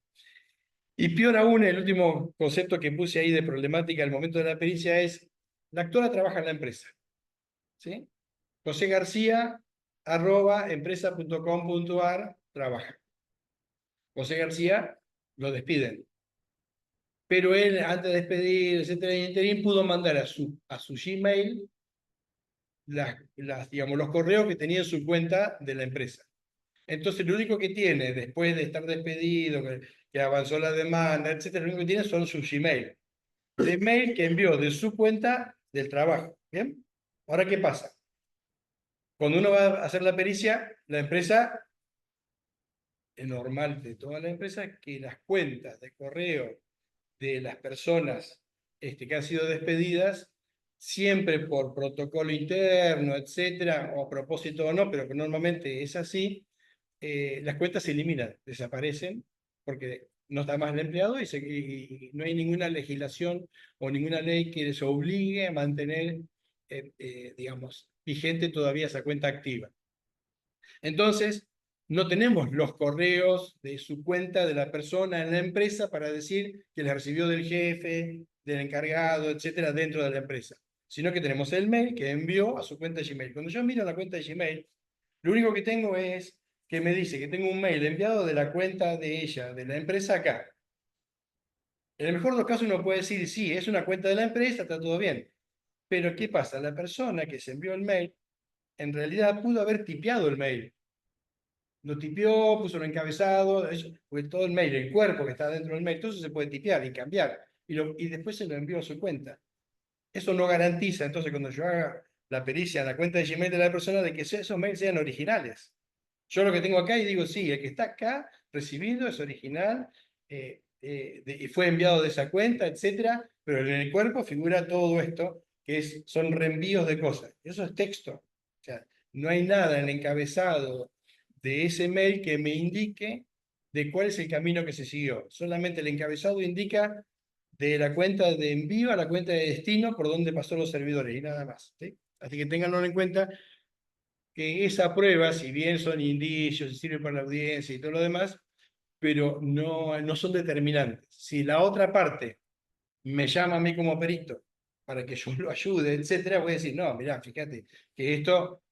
B: Y peor aún, el último concepto que puse ahí de problemática al momento de la pericia es, la actora trabaja en la empresa. ¿Sí? José García, @empresa.com.ar, trabaja. José García lo despiden. Pero él, antes de despedir, etcétera, en interín, pudo mandar a su Gmail digamos, los correos que tenía en su cuenta de la empresa. Entonces, lo único que tiene, después de estar despedido, que avanzó la demanda, etcétera, lo único que tiene son sus Gmail. De mail que envió de su cuenta del trabajo. ¿Bien? Ahora, ¿qué pasa? Cuando uno va a hacer la pericia, la empresa, es normal de toda la empresa, que las cuentas de correo de las personas que han sido despedidas, siempre por protocolo interno, etcétera, o a propósito o no, pero que normalmente es así, las cuentas se eliminan, desaparecen, porque no está más el empleado y no hay ninguna legislación o ninguna ley que les obligue a mantener, digamos, vigente todavía esa cuenta activa. Entonces, no tenemos los correos de su cuenta de la persona en la empresa para decir que la recibió del jefe, del encargado, etcétera, dentro de la empresa, sino que tenemos el mail que envió a su cuenta de Gmail. Cuando yo miro la cuenta de Gmail, lo único que tengo es que me dice que tengo un mail enviado de la cuenta de ella, de la empresa acá. En el mejor de los casos uno puede decir, sí, es una cuenta de la empresa, está todo bien. Pero ¿qué pasa? La persona que se envió el mail, en realidad pudo haber tipeado el mail. Lo tipió, puso el encabezado, pues todo el mail, el cuerpo que está dentro del mail, todo eso se puede tipear y cambiar. Y después se lo envió a su cuenta. Eso no garantiza, entonces, cuando yo haga la pericia en la cuenta de Gmail de la persona, de que esos mails sean originales. Yo lo que tengo acá y digo, sí, el que está acá recibido es original, y fue enviado de esa cuenta, etcétera, pero en el cuerpo figura todo esto, que son reenvíos de cosas. Eso es texto. O sea, no hay nada en el encabezado de ese mail que me indique de cuál es el camino que se siguió. Solamente el encabezado indica de la cuenta de envío a la cuenta de destino por donde pasó los servidores y nada más. ¿Sí? Así que ténganlo en cuenta que esa prueba, si bien son indicios y sirven para la audiencia y todo lo demás, pero no son determinantes. Si la otra parte me llama a mí como perito para que yo lo ayude, etcétera, voy a decir, no, mirá, fíjate que esto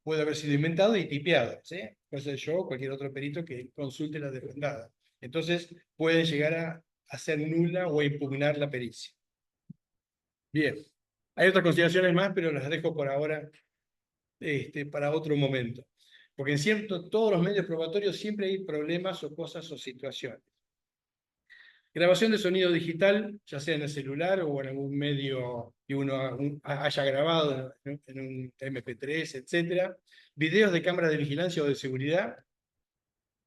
B: puede haber sido inventado y tipeado, ¿sí? Puede ser yo o cualquier otro perito que consulte la demandada. Entonces, pueden llegar a hacer nula o a impugnar la pericia. Bien. Hay otras consideraciones más, pero las dejo por ahora para otro momento. Porque en cierto, todos los medios probatorios siempre hay problemas o cosas o situaciones. Grabación de sonido digital, ya sea en el celular o en algún medio que uno haya grabado en un MP3, etc. Videos de cámara de vigilancia o de seguridad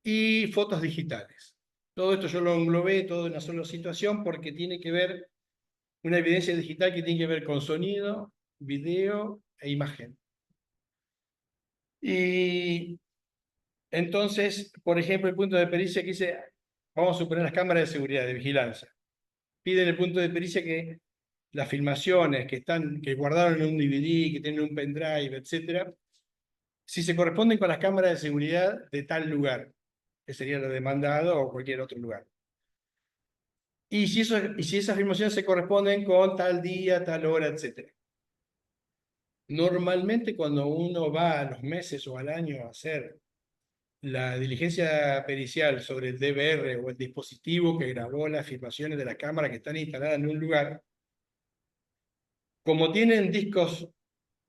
B: y fotos digitales. Todo esto yo lo englobé todo en una sola situación porque tiene que ver, una evidencia digital que tiene que ver con sonido, video e imagen. Y entonces, por ejemplo, el punto de pericia que dice, vamos a suponer las cámaras de seguridad, de vigilancia. Piden el punto de pericia que las filmaciones que guardaron en un DVD, que tienen un pendrive, etcétera, si se corresponden con las cámaras de seguridad de tal lugar, que sería lo demandado o cualquier otro lugar. Y si esas filmaciones se corresponden con tal día, tal hora, etcétera. Normalmente cuando uno va a los meses o al año a hacer la diligencia pericial sobre el DVR o el dispositivo que grabó las filmaciones de la cámara que están instaladas en un lugar, como tienen discos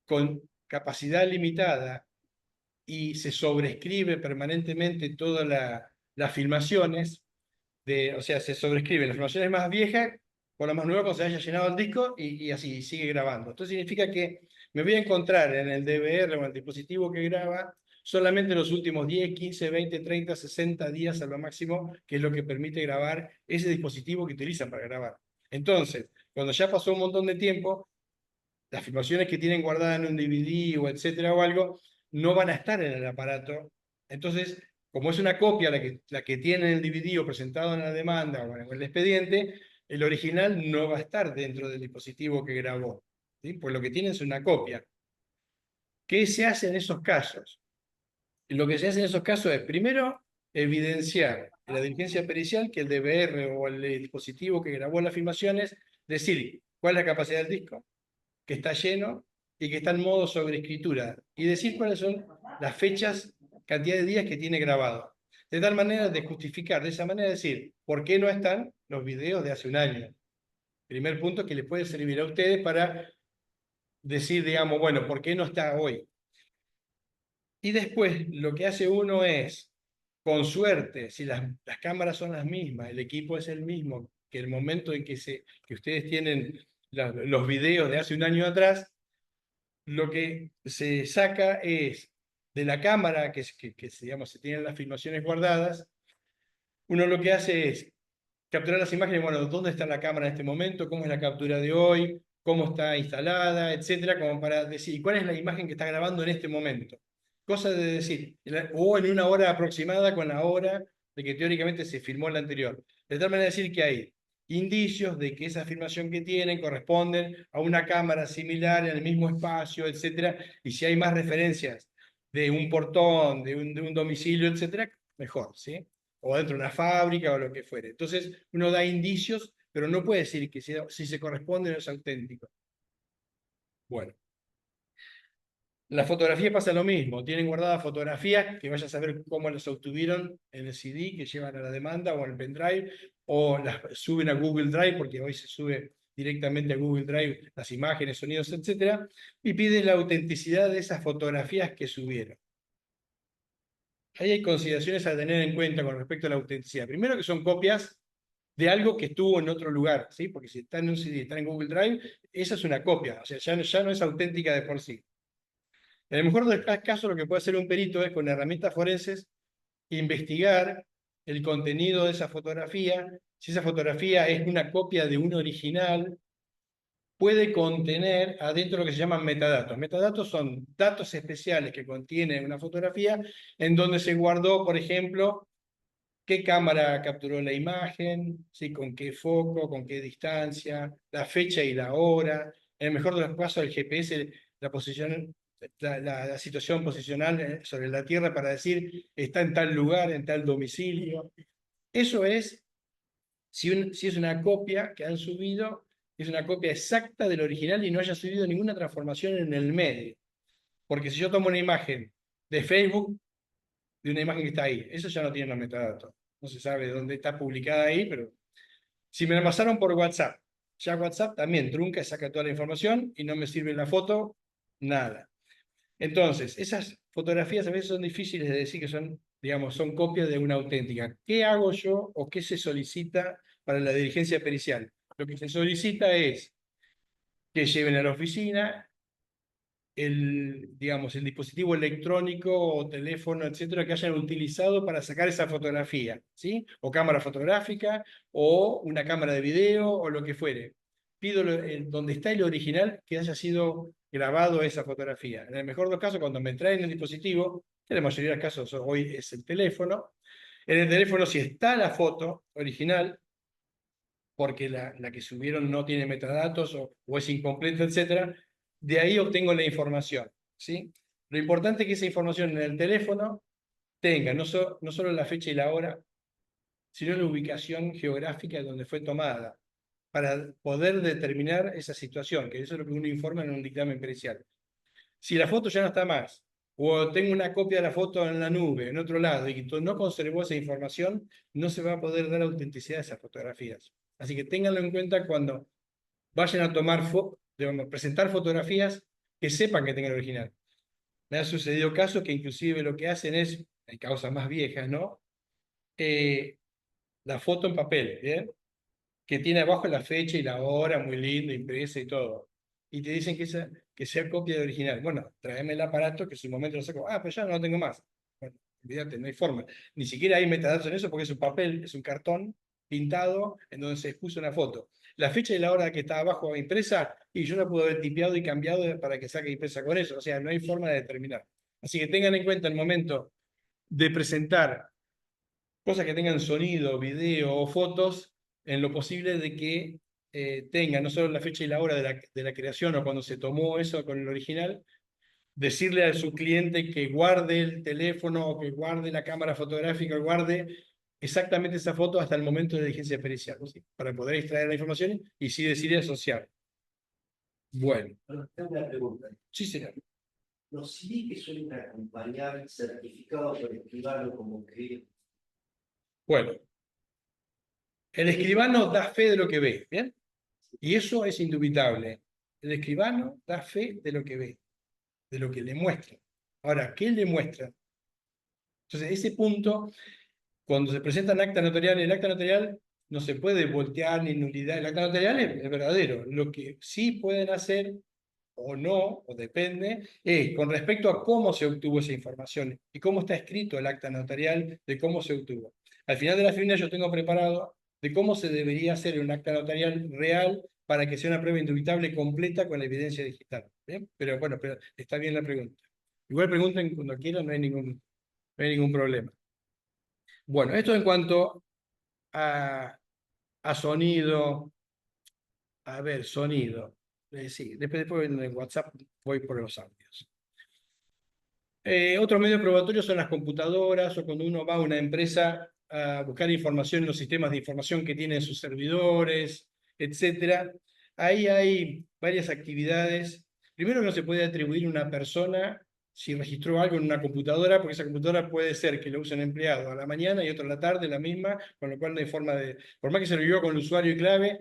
B: con capacidad limitada y se sobrescribe permanentemente todas las filmaciones, o sea, se sobrescriben las filmaciones más viejas por la más nueva cuando se haya llenado el disco y así sigue grabando. Esto significa que me voy a encontrar en el DVR o en el dispositivo que graba solamente los últimos 10, 15, 20, 30, 60 días a lo máximo, que es lo que permite grabar ese dispositivo que utilizan para grabar. Entonces, cuando ya pasó un montón de tiempo, las filmaciones que tienen guardadas en un DVD o etcétera o algo, no van a estar en el aparato. Entonces, como es una copia la que tiene en el DVD o presentado en la demanda o en el expediente, el original no va a estar dentro del dispositivo que grabó, ¿sí? Pues lo que tiene es una copia. ¿Qué se hace en esos casos? Lo que se hace en esos casos es, primero, evidenciar en la diligencia pericial que el DVR o el dispositivo que grabó las filmaciones, decir cuál es la capacidad del disco, que está lleno y que está en modo sobreescritura, y decir cuáles son las fechas, cantidad de días que tiene grabado. De tal manera de justificar, de esa manera decir, ¿por qué no están los videos de hace un año? Primer punto que les puede servir a ustedes para decir, digamos, bueno, ¿por qué no está hoy? Y después lo que hace uno es, con suerte, si las cámaras son las mismas, el equipo es el mismo, que el momento en que ustedes tienen los videos de hace un año atrás, lo que se saca es de la cámara, digamos, se tienen las filmaciones guardadas, uno lo que hace es capturar las imágenes, bueno, ¿dónde está la cámara en este momento? ¿Cómo es la captura de hoy? ¿Cómo está instalada? Etcétera, como para decir, ¿cuál es la imagen que está grabando en este momento? Cosa de decir, o en una hora aproximada con la hora de que teóricamente se filmó la anterior. De tal manera de decir que hay indicios de que esa filmación que tienen corresponden a una cámara similar en el mismo espacio, etcétera, y si hay más referencias de un portón, de un domicilio, etcétera, mejor, ¿sí? O dentro de una fábrica o lo que fuere. Entonces, uno da indicios, pero no puede decir que si se corresponde no es auténtico. Bueno, la fotografía pasa lo mismo. Tienen guardadas fotografías que vaya a saber cómo las obtuvieron en el CD que llevan a la demanda o en el pendrive, o las suben a Google Drive, porque hoy se sube directamente a Google Drive las imágenes, sonidos, etcétera, y pide la autenticidad de esas fotografías que subieron. Ahí hay consideraciones a tener en cuenta con respecto a la autenticidad. Primero, que son copias de algo que estuvo en otro lugar, ¿sí? Porque si está en un CD, está en Google Drive, esa es una copia, o sea, ya no es auténtica de por sí. En el mejor de los casos, lo que puede hacer un perito es, con herramientas forenses, investigar el contenido de esa fotografía. Si esa fotografía es una copia de un original, puede contener adentro lo que se llaman metadatos. Metadatos son datos especiales que contiene una fotografía en donde se guardó, por ejemplo, qué cámara capturó la imagen, ¿sí? Con qué foco, con qué distancia, la fecha y la hora. En el mejor de los casos, el GPS, la posición, la situación posicional sobre la Tierra para decir está en tal lugar, en tal domicilio. Eso es, si es una copia que han subido, es una copia exacta del original y no haya subido ninguna transformación en el medio. Porque si yo tomo una imagen de Facebook, de una imagen que está ahí, eso ya no tiene los metadatos. No se sabe dónde está publicada ahí, pero si me la pasaron por WhatsApp, ya WhatsApp también trunca y saca toda la información y no me sirve la foto, nada. Entonces, esas fotografías a veces son difíciles de decir que son, digamos, son copias de una auténtica. ¿Qué hago yo o qué se solicita para la diligencia pericial? Lo que se solicita es que lleven a la oficina digamos, el dispositivo electrónico o teléfono, etcétera, que hayan utilizado para sacar esa fotografía, ¿sí? O cámara fotográfica, o una cámara de video, o lo que fuere. Pido donde está el original que haya sido grabado esa fotografía. En el mejor de los casos, cuando me traen el dispositivo, que en la mayoría de los casos hoy es el teléfono, en el teléfono, si está la foto original, porque la que subieron no tiene metadatos o es incompleta, etcétera, de ahí obtengo la información, ¿sí? Lo importante es que esa información en el teléfono tenga no solo la fecha y la hora, sino la ubicación geográfica de donde fue tomada, para poder determinar esa situación, que eso es lo que uno informa en un dictamen pericial. Si la foto ya no está más, o tengo una copia de la foto en la nube, en otro lado, y no conservó esa información, no se va a poder dar autenticidad a esas fotografías. Así que ténganlo en cuenta cuando vayan a tomar presentar fotografías que sepan que tengan el original. Me ha sucedido casos que inclusive lo que hacen es, en causas más viejas, ¿no? La foto en papel, ¿bien? Que tiene abajo la fecha y la hora, muy lindo, impresa y todo. Y te dicen que sea copia de original. Bueno, tráeme el aparato que en su momento lo saco. Ah, pero ya no lo tengo más. Bueno, olvídate, no hay forma. Ni siquiera hay metadatos en eso porque es un papel, es un cartón pintado en donde se expuso una foto. La fecha y la hora que está abajo impresa, y yo la puedo haber tipeado y cambiado para que saque impresa con eso. O sea, no hay forma de determinar. Así que tengan en cuenta el momento de presentar cosas que tengan sonido, video o fotos, en lo posible de que tengan no solo la fecha y la hora de la creación o cuando se tomó eso con el original, decirle a su cliente que guarde el teléfono o que guarde la cámara fotográfica o guarde exactamente esa foto hasta el momento de diligencia pericial, ¿sí? Para poder extraer la información y sí decir asociar. Bueno,
C: Bueno, tengo una pregunta.
B: sí, señor.
C: Los CD que suelen acompañar certificados por escribano como que
B: Bueno, el escribano da fe de lo que ve, ¿bien? Y eso es indubitable. El escribano da fe de lo que ve, de lo que le muestra. Ahora, ¿qué le muestra? Entonces, ese punto, cuando se presenta en acta notarial, el acta notarial no se puede voltear ni nulidad. El acta notarial es verdadero. Lo que sí pueden hacer, o no, o depende, es con respecto a cómo se obtuvo esa información y cómo está escrito el acta notarial de cómo se obtuvo. Al final de la firma yo tengo preparado de cómo se debería hacer un acta notarial real para que sea una prueba indubitable completa con la evidencia digital. ¿Bien? Pero bueno, pero está bien la pregunta. Igual pregunten cuando quieran, no hay ningún problema. Bueno, esto en cuanto a sonido. A ver, sonido. Sí, después en WhatsApp voy por los audios. Otros medios probatorios son las computadoras o cuando uno va a una empresa a buscar información en los sistemas de información que tienen sus servidores, etcétera. Ahí hay varias actividades. Primero, no se puede atribuir a una persona si registró algo en una computadora, porque esa computadora puede ser que lo use un empleado a la mañana y otro a la tarde, la misma, con lo cual no hay forma de, por más que se lo vivió con el usuario y clave,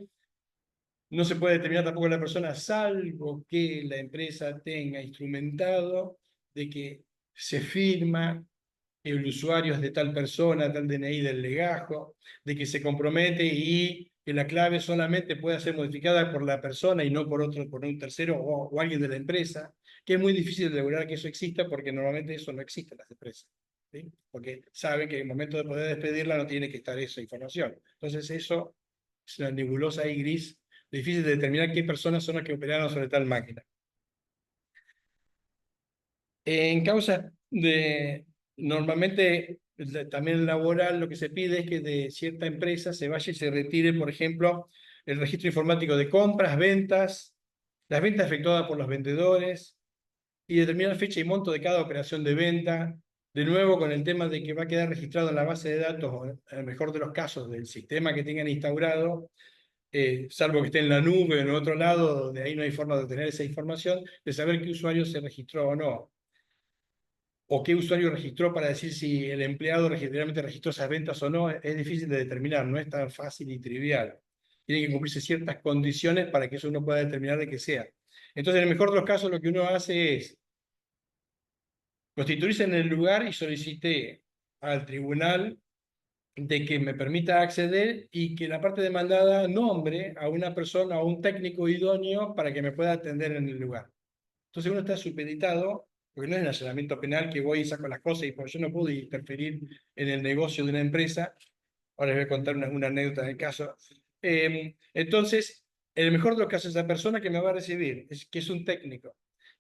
B: no se puede determinar tampoco la persona, salvo que la empresa tenga instrumentado de que se firma que el usuario es de tal persona, tal DNI del legajo, de que se compromete y que la clave solamente puede ser modificada por la persona y no por otro, por un tercero o alguien de la empresa, que es muy difícil de lograr que eso exista porque normalmente eso no existe en las empresas. ¿Sí? Porque saben que en el momento de poder despedirla no tiene que estar esa información. Entonces eso es una nebulosa y gris, difícil de determinar qué personas son las que operaron sobre tal máquina. En causa de, normalmente también laboral, lo que se pide es que de cierta empresa se vaya y se retire, por ejemplo, el registro informático de compras, ventas, las ventas efectuadas por los vendedores y determinar fecha y monto de cada operación de venta. De nuevo, con el tema de que va a quedar registrado en la base de datos, o en el mejor de los casos, del sistema que tengan instaurado, salvo que esté en la nube o en otro lado, donde ahí no hay forma de obtener esa información, de saber qué usuario se registró o no. O qué usuario registró para decir si el empleado realmente registró esas ventas o no, es difícil de determinar, no es tan fácil y trivial. Tienen que cumplirse ciertas condiciones para que eso uno pueda determinar de qué sea. Entonces, en el mejor de los casos, lo que uno hace es constituirse en el lugar y solicite al tribunal de que me permita acceder y que la parte demandada nombre a una persona o un técnico idóneo para que me pueda atender en el lugar. Entonces uno está supeditado, porque no es un allanamiento penal que voy y saco las cosas y por yo no pude interferir en el negocio de una empresa. Ahora les voy a contar una anécdota del caso. Entonces, en el mejor de los casos, esa persona que me va a recibir, que es un técnico,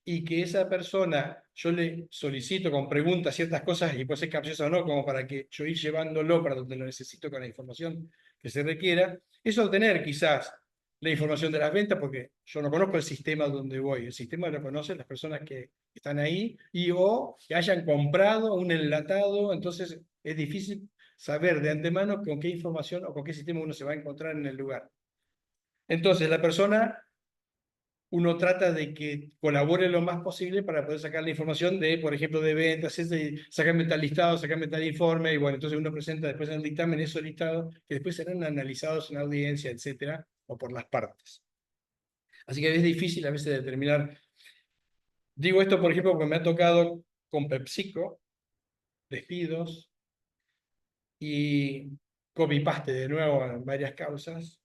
B: y que esa persona yo le solicito con preguntas ciertas cosas y puede ser capciosa o no, como para que yo ir llevándolo para donde lo necesito con la información que se requiera, es obtener quizás la información de las ventas, porque yo no conozco el sistema donde voy, el sistema lo conocen las personas que están ahí, y o que hayan comprado un enlatado, entonces es difícil saber de antemano con qué información o con qué sistema uno se va a encontrar en el lugar. Entonces, la persona, uno trata de que colabore lo más posible para poder sacar la información de, por ejemplo, de ventas, sacarme tal listado, sacarme tal informe, y bueno, entonces uno presenta después en el dictamen esos listados que después serán analizados en audiencia, etcétera, o por las partes. Así que es difícil a veces determinar Digo esto, por ejemplo, porque me ha tocado con PepsiCo, despidos y copy-paste de nuevo en varias causas,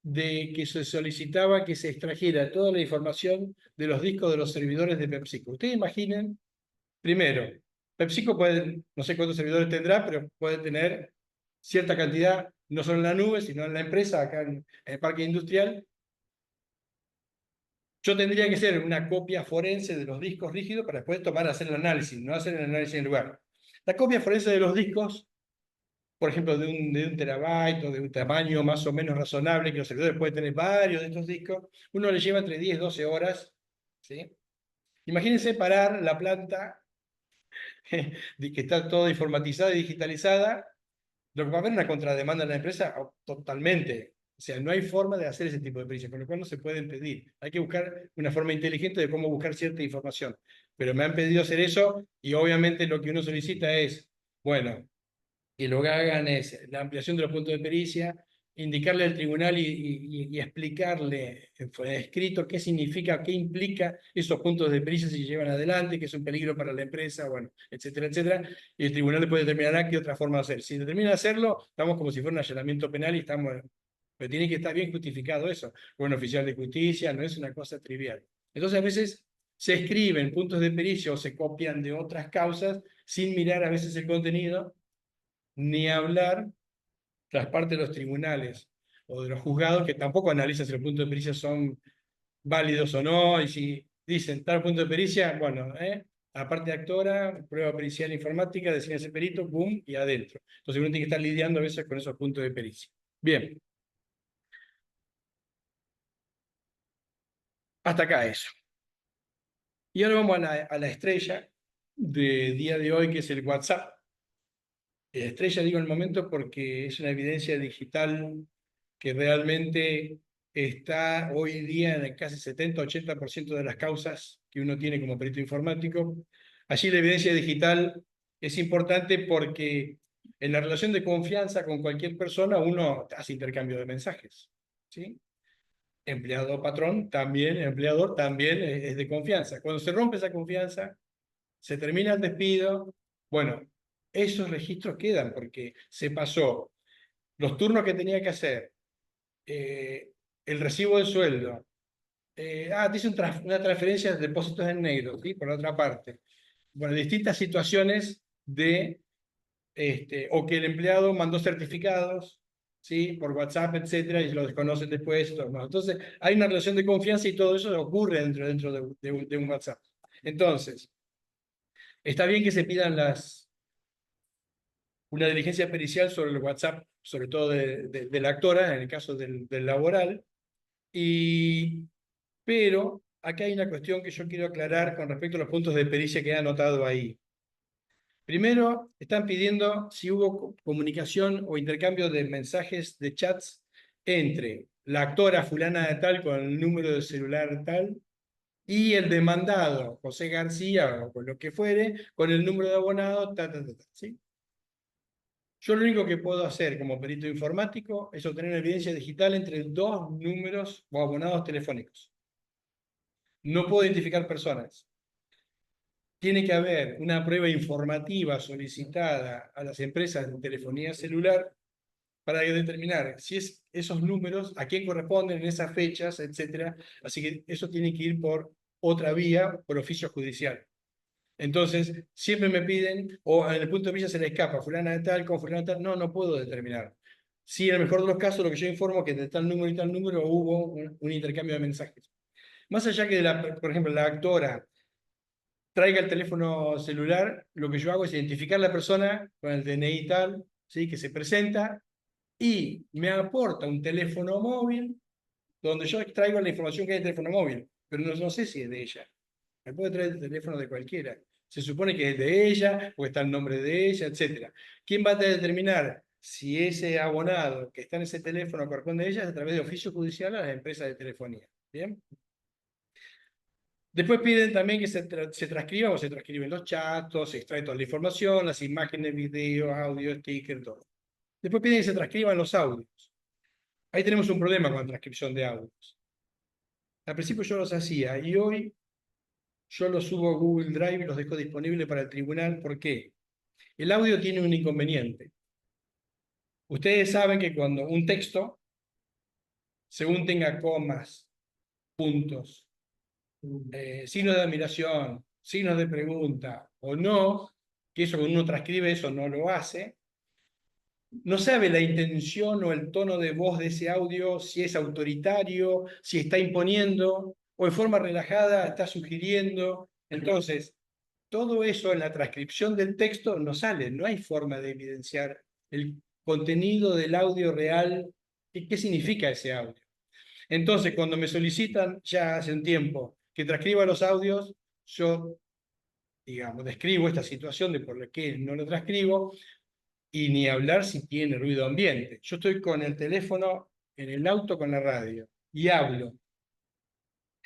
B: de que se solicitaba que se extrajera toda la información de los discos de los servidores de PepsiCo. Ustedes imaginen, primero, PepsiCo puede, no sé cuántos servidores tendrá, pero puede tener cierta cantidad, no solo en la nube, sino en la empresa, acá en el parque industrial. Yo tendría que hacer una copia forense de los discos rígidos para después hacer el análisis, no hacer el análisis en el lugar. La copia forense de los discos, por ejemplo, de un terabyte o de un tamaño más o menos razonable, que los servidores pueden tener varios de estos discos, uno le lleva entre 10 y 12 horas. ¿Sí? Imagínense parar la planta que está toda informatizada y digitalizada. Lo que va a haber una contrademanda en la empresa, totalmente. O sea, no hay forma de hacer ese tipo de pericias, con lo cual no se pueden pedir. Hay que buscar una forma inteligente de cómo buscar cierta información. Pero me han pedido hacer eso y obviamente lo que uno solicita es, bueno, que lo que hagan es la ampliación de los puntos de pericia, indicarle al tribunal y explicarle escrito qué significa, qué implica esos puntos de pericia si se llevan adelante, que es un peligro para la empresa, bueno, etcétera, etcétera. Y el tribunal después determinará qué otra forma de hacer. Si determina hacerlo, estamos como si fuera un allanamiento penal y estamos... Pero tiene que estar bien justificado eso. Un oficial de justicia no es una cosa trivial. Entonces a veces se escriben puntos de pericia o se copian de otras causas sin mirar a veces el contenido, ni hablar tras parte de los tribunales o de los juzgados, que tampoco analizan si los puntos de pericia son válidos o no, y si dicen tal punto de pericia, bueno, aparte actora, prueba pericial informática, designa ese perito, boom, y adentro. Entonces uno tiene que estar lidiando a veces con esos puntos de pericia. Bien. Hasta acá eso. Y ahora vamos a la estrella de día de hoy, que es el WhatsApp. Estrella digo en el momento porque es una evidencia digital que realmente está hoy día en el casi 70-80% de las causas que uno tiene como perito informático. Allí la evidencia digital es importante porque en la relación de confianza con cualquier persona uno hace intercambio de mensajes. ¿Sí? Empleado-patrón también, empleador también es de confianza. Cuando se rompe esa confianza, se termina el despido, bueno, esos registros quedan porque se pasó los turnos que tenía que hacer, el recibo de sueldo, te hice una transferencia de depósitos en negro, ¿sí? Por otra parte. Bueno, distintas situaciones de, o que el empleado mandó certificados, ¿sí? Por WhatsApp, etcétera, y lo desconocen después. Todo, ¿no? Entonces, hay una relación de confianza y todo eso ocurre dentro de un WhatsApp. Entonces, está bien que se pidan una diligencia pericial sobre el WhatsApp, sobre todo de la actora, en el caso del laboral, pero acá hay una cuestión que yo quiero aclarar con respecto a los puntos de pericia que he anotado ahí. Primero, están pidiendo si hubo comunicación o intercambio de mensajes de chats entre la actora fulana de tal con el número de celular tal y el demandado, José García o con lo que fuere, con el número de abonado, ¿sí? Yo lo único que puedo hacer como perito informático es obtener evidencia digital entre dos números o abonados telefónicos. No puedo identificar personas. Tiene que haber una prueba informativa solicitada a las empresas de telefonía celular para determinar si esos números, a quién corresponden en esas fechas, etc. Así que eso tiene que ir por otra vía, por oficio judicial. Entonces, siempre me piden, o en el punto de vista se le escapa, fulana de tal con fulana de tal, no puedo determinar. Sí, en el mejor de los casos, lo que yo informo es que de tal número y tal número hubo un intercambio de mensajes. Más allá que, por ejemplo, la actora traiga el teléfono celular, lo que yo hago es identificar a la persona con el DNI tal, ¿sí? Que se presenta y me aporta un teléfono móvil donde yo extraigo la información que hay en el teléfono móvil, pero no sé si es de ella. Me puede traer el teléfono de cualquiera. Se supone que es de ella, o está el nombre de ella, etc. ¿Quién va a determinar si ese abonado que está en ese teléfono corresponde a ella? Es a través de oficio judicial a las empresas de telefonía. ¿Bien? Después piden también que se transcriban o se transcriben los chats, se extrae toda la información, las imágenes, video, audio, sticker, todo. Después piden que se transcriban los audios. Ahí tenemos un problema con la transcripción de audios. Al principio yo los hacía y hoy yo los subo a Google Drive y los dejo disponibles para el tribunal. ¿Por qué? El audio tiene un inconveniente. Ustedes saben que cuando un texto, según tenga comas, puntos, signos de admiración, signos de pregunta o no, que eso cuando uno transcribe eso no lo hace, no sabe la intención o el tono de voz de ese audio, si es autoritario, si está imponiendo o en forma relajada está sugiriendo. Entonces, todo eso en la transcripción del texto no sale, no hay forma de evidenciar el contenido del audio real y qué significa ese audio. Entonces, cuando me solicitan ya hace un tiempo que transcriba los audios, yo, digamos, describo esta situación de por qué no lo transcribo y ni hablar si tiene ruido ambiente. Yo estoy con el teléfono en el auto con la radio y hablo.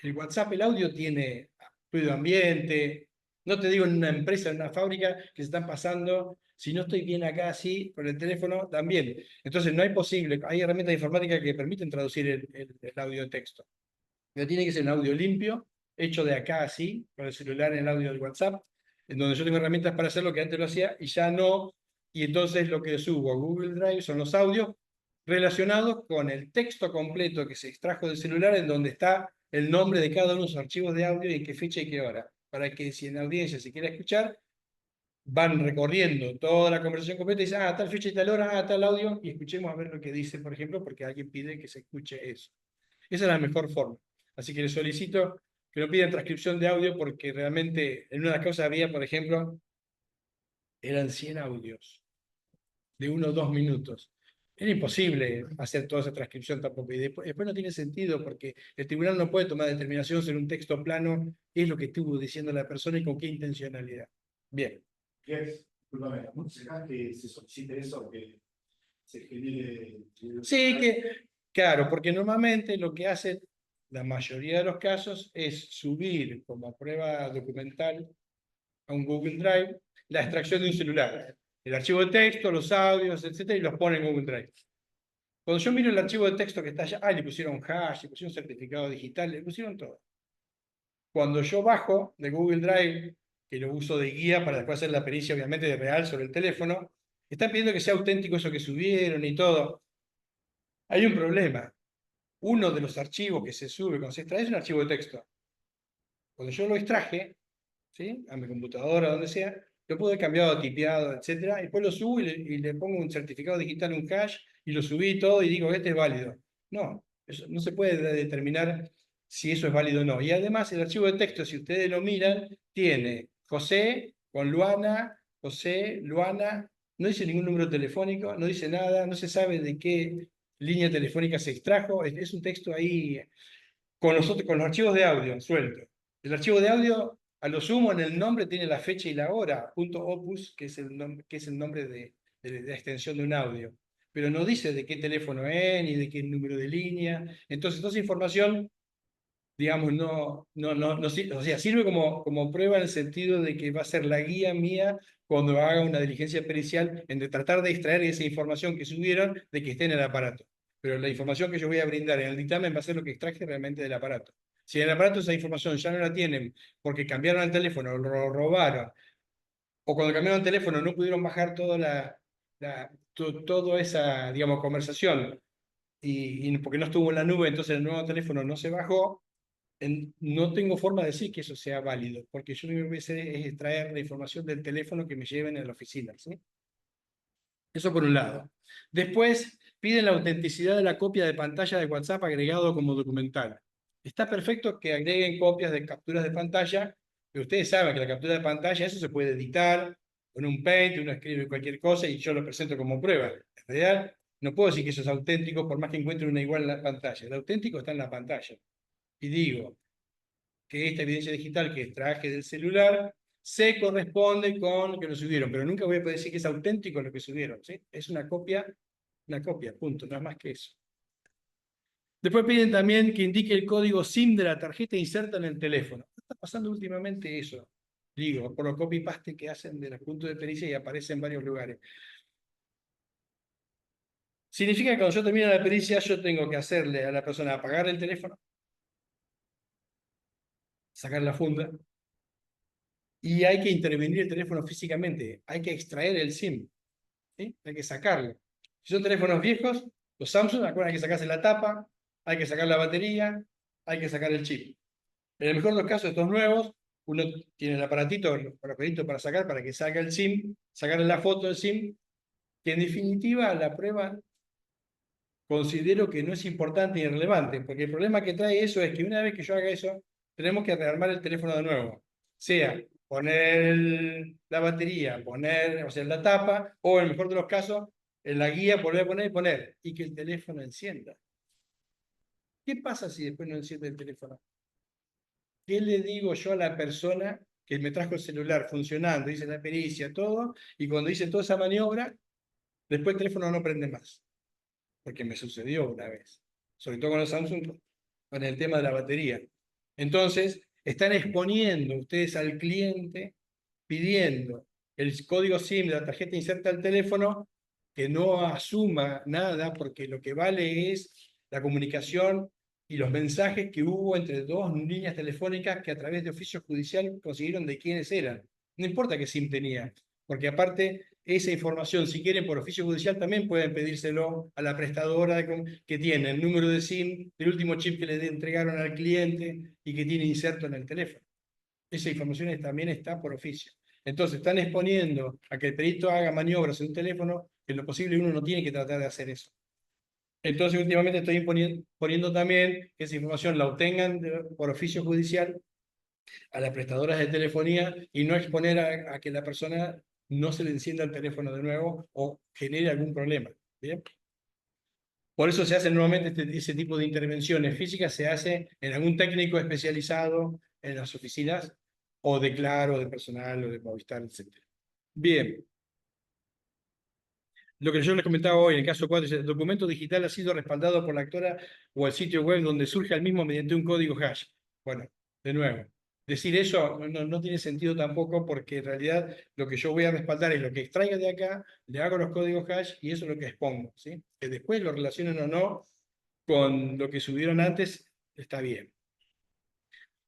B: El WhatsApp, el audio tiene ruido ambiente. No te digo en una empresa, en una fábrica, que se están pasando. Si no estoy bien acá así, con el teléfono, también. Entonces no hay posible. Hay herramientas de informática que permiten traducir el audio de texto. Pero tiene que ser un audio limpio, hecho de acá así, con el celular en el audio del WhatsApp, en donde yo tengo herramientas para hacer lo que antes lo hacía y ya no. Y entonces lo que subo a Google Drive son los audios relacionados con el texto completo que se extrajo del celular, en donde está el nombre de cada uno de los archivos de audio y en qué fecha y qué hora. Para que si en la audiencia se quiere escuchar, van recorriendo toda la conversación completa y dicen, ah, tal fecha y tal hora, ah, tal audio, y escuchemos a ver lo que dice, por ejemplo, porque alguien pide que se escuche eso. Esa es la mejor forma. Así que les solicito que no pidan transcripción de audio porque realmente en una de las causas había, por ejemplo, eran 100 audios de 1 o 2 minutos. Era imposible hacer toda esa transcripción tampoco. Y después no tiene sentido porque el tribunal no puede tomar determinación sobre un texto plano, qué es lo que estuvo diciendo la persona y con qué intencionalidad. Bien.
D: Disculpame, ¿será que se solicite eso, que se genere?
B: Sí, claro, porque normalmente lo que hacen la mayoría de los casos es subir como prueba documental a un Google Drive la extracción de un celular. El archivo de texto, los audios, etcétera, y los pone en Google Drive. Cuando yo miro el archivo de texto que está allá, le pusieron hash, le pusieron certificado digital, le pusieron todo. Cuando yo bajo de Google Drive, que lo uso de guía para después hacer la pericia, obviamente, de real sobre el teléfono, están pidiendo que sea auténtico eso que subieron y todo. Hay un problema. Uno de los archivos que se sube cuando se extrae es un archivo de texto. Cuando yo lo extraje, ¿sí?, a mi computadora, donde sea, lo puedo haber cambiado, tipeado, etcétera, y después lo subo y le pongo un certificado digital, un hash, y lo subí todo y digo, este es válido. No, eso no se puede determinar si eso es válido o no. Y además el archivo de texto, si ustedes lo miran, tiene José con Luana, José, Luana, no dice ningún número telefónico, no dice nada, no se sabe de qué línea telefónica se extrajo, es un texto ahí con los archivos de audio sueltos. El archivo de audio, a lo sumo, en el nombre tiene la fecha y la hora, .opus, que es el nombre de la extensión de un audio. Pero no dice de qué teléfono es, ni de qué número de línea. Entonces, toda esa información, digamos, o sea, sirve como prueba en el sentido de que va a ser la guía mía cuando haga una diligencia pericial en de tratar de extraer esa información que subieron de que esté en el aparato. Pero la información que yo voy a brindar en el dictamen va a ser lo que extraje realmente del aparato. Si en el aparato esa información ya no la tienen porque cambiaron el teléfono, lo robaron, o cuando cambiaron el teléfono no pudieron bajar toda esa, digamos, conversación, y porque no estuvo en la nube, entonces el nuevo teléfono no se bajó, no tengo forma de decir que eso sea válido, porque yo lo que voy a hacer es extraer la información del teléfono que me lleven a la oficina, ¿sí? Eso por un lado. Después piden la autenticidad de la copia de pantalla de WhatsApp agregado como documental. Está perfecto que agreguen copias de capturas de pantalla, pero ustedes saben que la captura de pantalla, eso se puede editar con un Paint, uno escribe cualquier cosa y yo lo presento como prueba. En realidad, no puedo decir que eso es auténtico por más que encuentre una igual en la pantalla. El auténtico está en la pantalla. Y digo que esta evidencia digital que extraje del celular se corresponde con lo que lo subieron, pero nunca voy a poder decir que es auténtico lo que subieron, ¿sí? Es una copia, punto, no es más que eso. Después piden también que indique el código SIM de la tarjeta inserta en el teléfono. Está pasando últimamente eso, digo, por lo copy-paste que hacen de los puntos de pericia y aparece en varios lugares. Significa que cuando yo termino la pericia, yo tengo que hacerle a la persona apagar el teléfono, sacar la funda, y hay que intervenir el teléfono físicamente, hay que extraer el SIM, ¿sí? Hay que sacarlo. Si son teléfonos viejos, los Samsung, acuérdense, hay que sacarse la tapa, hay que sacar la batería, hay que sacar el chip. En el mejor de los casos, estos nuevos, uno tiene el aparatito para sacar, para que salga el SIM, sacarle la foto del SIM, que en definitiva la prueba considero que no es importante ni relevante, porque el problema que trae eso es que una vez que yo haga eso, tenemos que rearmar el teléfono de nuevo. Sea poner la batería, poner, o sea, la tapa, o en el mejor de los casos, en la guía volver a poner y poner, y que el teléfono encienda. ¿Qué pasa si después no enciende el teléfono? ¿Qué le digo yo a la persona que me trajo el celular funcionando, dice la pericia, todo, y cuando hice toda esa maniobra, después el teléfono no prende más? Porque me sucedió una vez, sobre todo con los Samsung, con el tema de la batería. Entonces, están exponiendo ustedes al cliente pidiendo el código SIM de la tarjeta inserta al teléfono, que no asuma nada, porque lo que vale es la comunicación y los mensajes que hubo entre dos líneas telefónicas que a través de oficio judicial consiguieron de quiénes eran. No importa qué SIM tenía, porque aparte esa información, si quieren por oficio judicial, también pueden pedírselo a la prestadora que tiene el número de SIM del último chip que le entregaron al cliente y que tiene inserto en el teléfono. Esa información también está por oficio. Entonces están exponiendo a que el perito haga maniobras en un teléfono, que en lo posible uno no tiene que tratar de hacer eso. Entonces últimamente estoy poniendo también que esa información la obtengan por oficio judicial a las prestadoras de telefonía y no exponer a que la persona no se le encienda el teléfono de nuevo o genere algún problema. ¿Bien? Por eso se hace normalmente ese tipo de intervenciones físicas, se hace en algún técnico especializado en las oficinas o de Claro, de personal o de Movistar, etc. Bien. Lo que yo les comentaba hoy, en el caso 4, el documento digital ha sido respaldado por la actora o el sitio web donde surge el mismo mediante un código hash. Bueno, de nuevo, decir eso no tiene sentido tampoco, porque en realidad lo que yo voy a respaldar es lo que extraiga de acá, le hago los códigos hash y eso es lo que expongo, ¿sí? Que después lo relacionen o no con lo que subieron antes, está bien.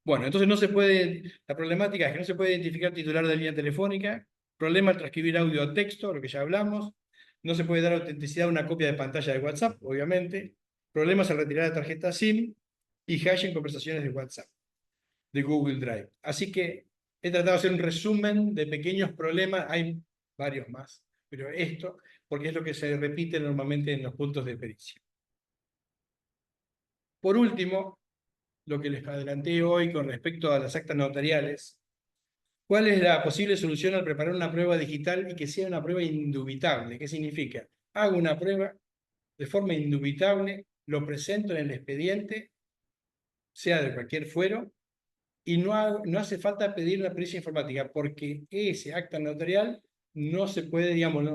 B: Bueno, entonces no se puede, la problemática es que no se puede identificar titular de línea telefónica, problema al transcribir audio a texto, lo que ya hablamos, no se puede dar autenticidad a una copia de pantalla de WhatsApp, obviamente, problemas al retirar la tarjeta SIM y hash en conversaciones de WhatsApp, de Google Drive. Así que he tratado de hacer un resumen de pequeños problemas, hay varios más, pero esto, porque es lo que se repite normalmente en los puntos de pericia. Por último, lo que les adelanté hoy con respecto a las actas notariales. ¿Cuál es la posible solución al preparar una prueba digital y que sea una prueba indubitable? ¿Qué significa? Hago una prueba de forma indubitable, lo presento en el expediente, sea de cualquier fuero, y no hace falta pedir una pericia informática, porque ese acta notarial no se puede, digamos,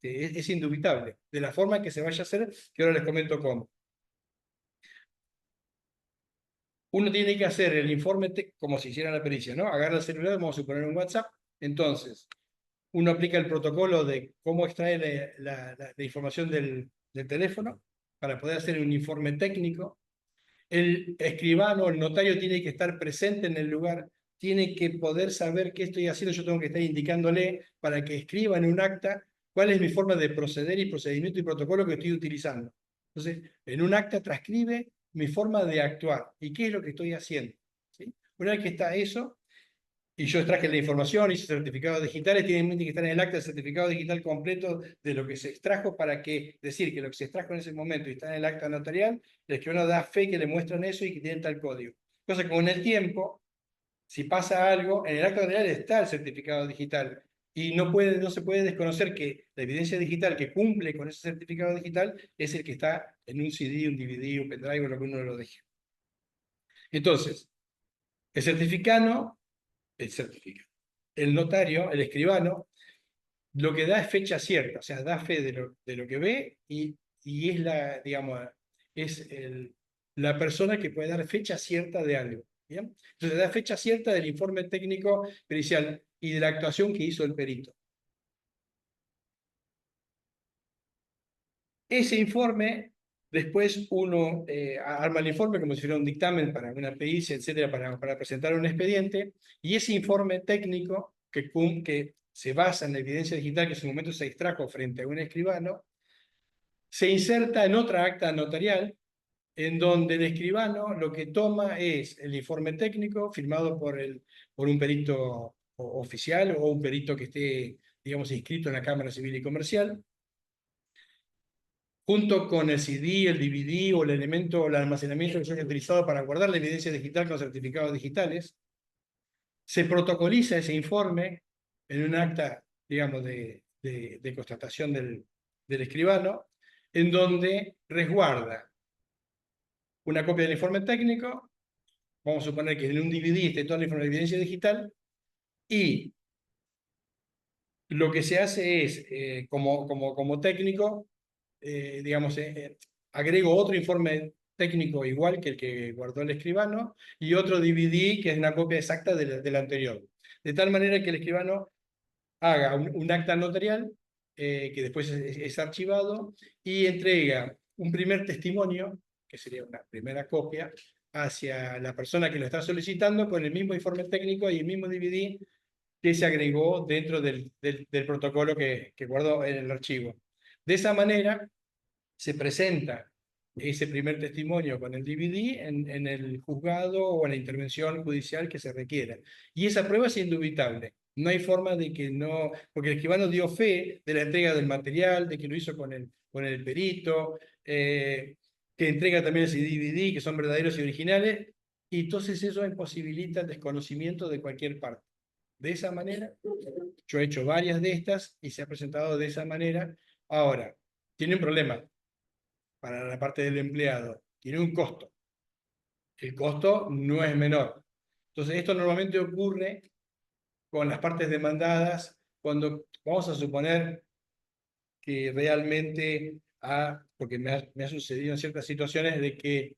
B: es indubitable, de la forma que se vaya a hacer, que ahora les comento cómo. Uno tiene que hacer el informe como si hiciera la pericia, ¿no? Agarra el celular, vamos a suponer un WhatsApp, entonces uno aplica el protocolo de cómo extrae la información del teléfono para poder hacer un informe técnico. El escribano, el notario tiene que estar presente en el lugar, tiene que poder saber qué estoy haciendo, yo tengo que estar indicándole para que escriba en un acta cuál es mi forma de proceder y procedimiento y protocolo que estoy utilizando. Entonces, en un acta transcribe mi forma de actuar y qué es lo que estoy haciendo, ¿sí? Una vez que está eso, y yo extraje la información, hice certificados digitales, tienen que estar en el acta el certificado digital completo de lo que se extrajo para decir que lo que se extrajo en ese momento y está en el acta notarial, es que uno da fe que le muestran eso y que tienen tal código. Entonces, con el tiempo, si pasa algo, en el acta notarial está el certificado digital y no se puede desconocer que la evidencia digital que cumple con ese certificado digital es el que está en un CD, un DVD, un pendrive, lo que uno lo deje. Entonces, el certificado, el notario, el escribano, lo que da es fecha cierta, o sea, da fe de lo que ve y es digamos, es la persona que puede dar fecha cierta de algo. ¿Bien? Entonces da fecha cierta del informe técnico pericial y de la actuación que hizo el perito. Ese informe Después uno arma el informe como si fuera un dictamen para una pericia, etcétera, para presentar un expediente, y ese informe técnico que se basa en la evidencia digital que en su momento se extrajo frente a un escribano, se inserta en otra acta notarial, en donde el escribano lo que toma es el informe técnico firmado por un perito oficial o un perito que esté, digamos, inscrito en la Cámara Civil y Comercial, junto con el CD, el DVD o el elemento o el almacenamiento que se haya utilizado para guardar la evidencia digital con certificados digitales. Se protocoliza ese informe en un acta, digamos, de constatación del escribano, en donde resguarda una copia del informe técnico. Vamos a suponer que en un DVD esté toda la evidencia digital, y lo que se hace es, como técnico, digamos, agrego otro informe técnico igual que el que guardó el escribano y otro DVD que es una copia exacta del anterior. De tal manera que el escribano haga un acta notarial que después es archivado y entrega un primer testimonio, que sería una primera copia, hacia la persona que lo está solicitando con el mismo informe técnico y el mismo DVD que se agregó dentro del protocolo que guardó en el archivo. De esa manera se presenta ese primer testimonio con el DVD en el juzgado o en la intervención judicial que se requiera. Y esa prueba es indubitable. No hay forma de que no, porque el escribano dio fe de la entrega del material, de que lo hizo con el perito, que entrega también ese DVD, que son verdaderos y originales, y entonces eso imposibilita el desconocimiento de cualquier parte. De esa manera, yo he hecho varias de estas y se ha presentado de esa manera. Ahora, tiene un problema para la parte del empleado, tiene un costo. El costo no es menor. Entonces, esto normalmente ocurre con las partes demandadas cuando vamos a suponer que realmente porque me ha sucedido en ciertas situaciones de que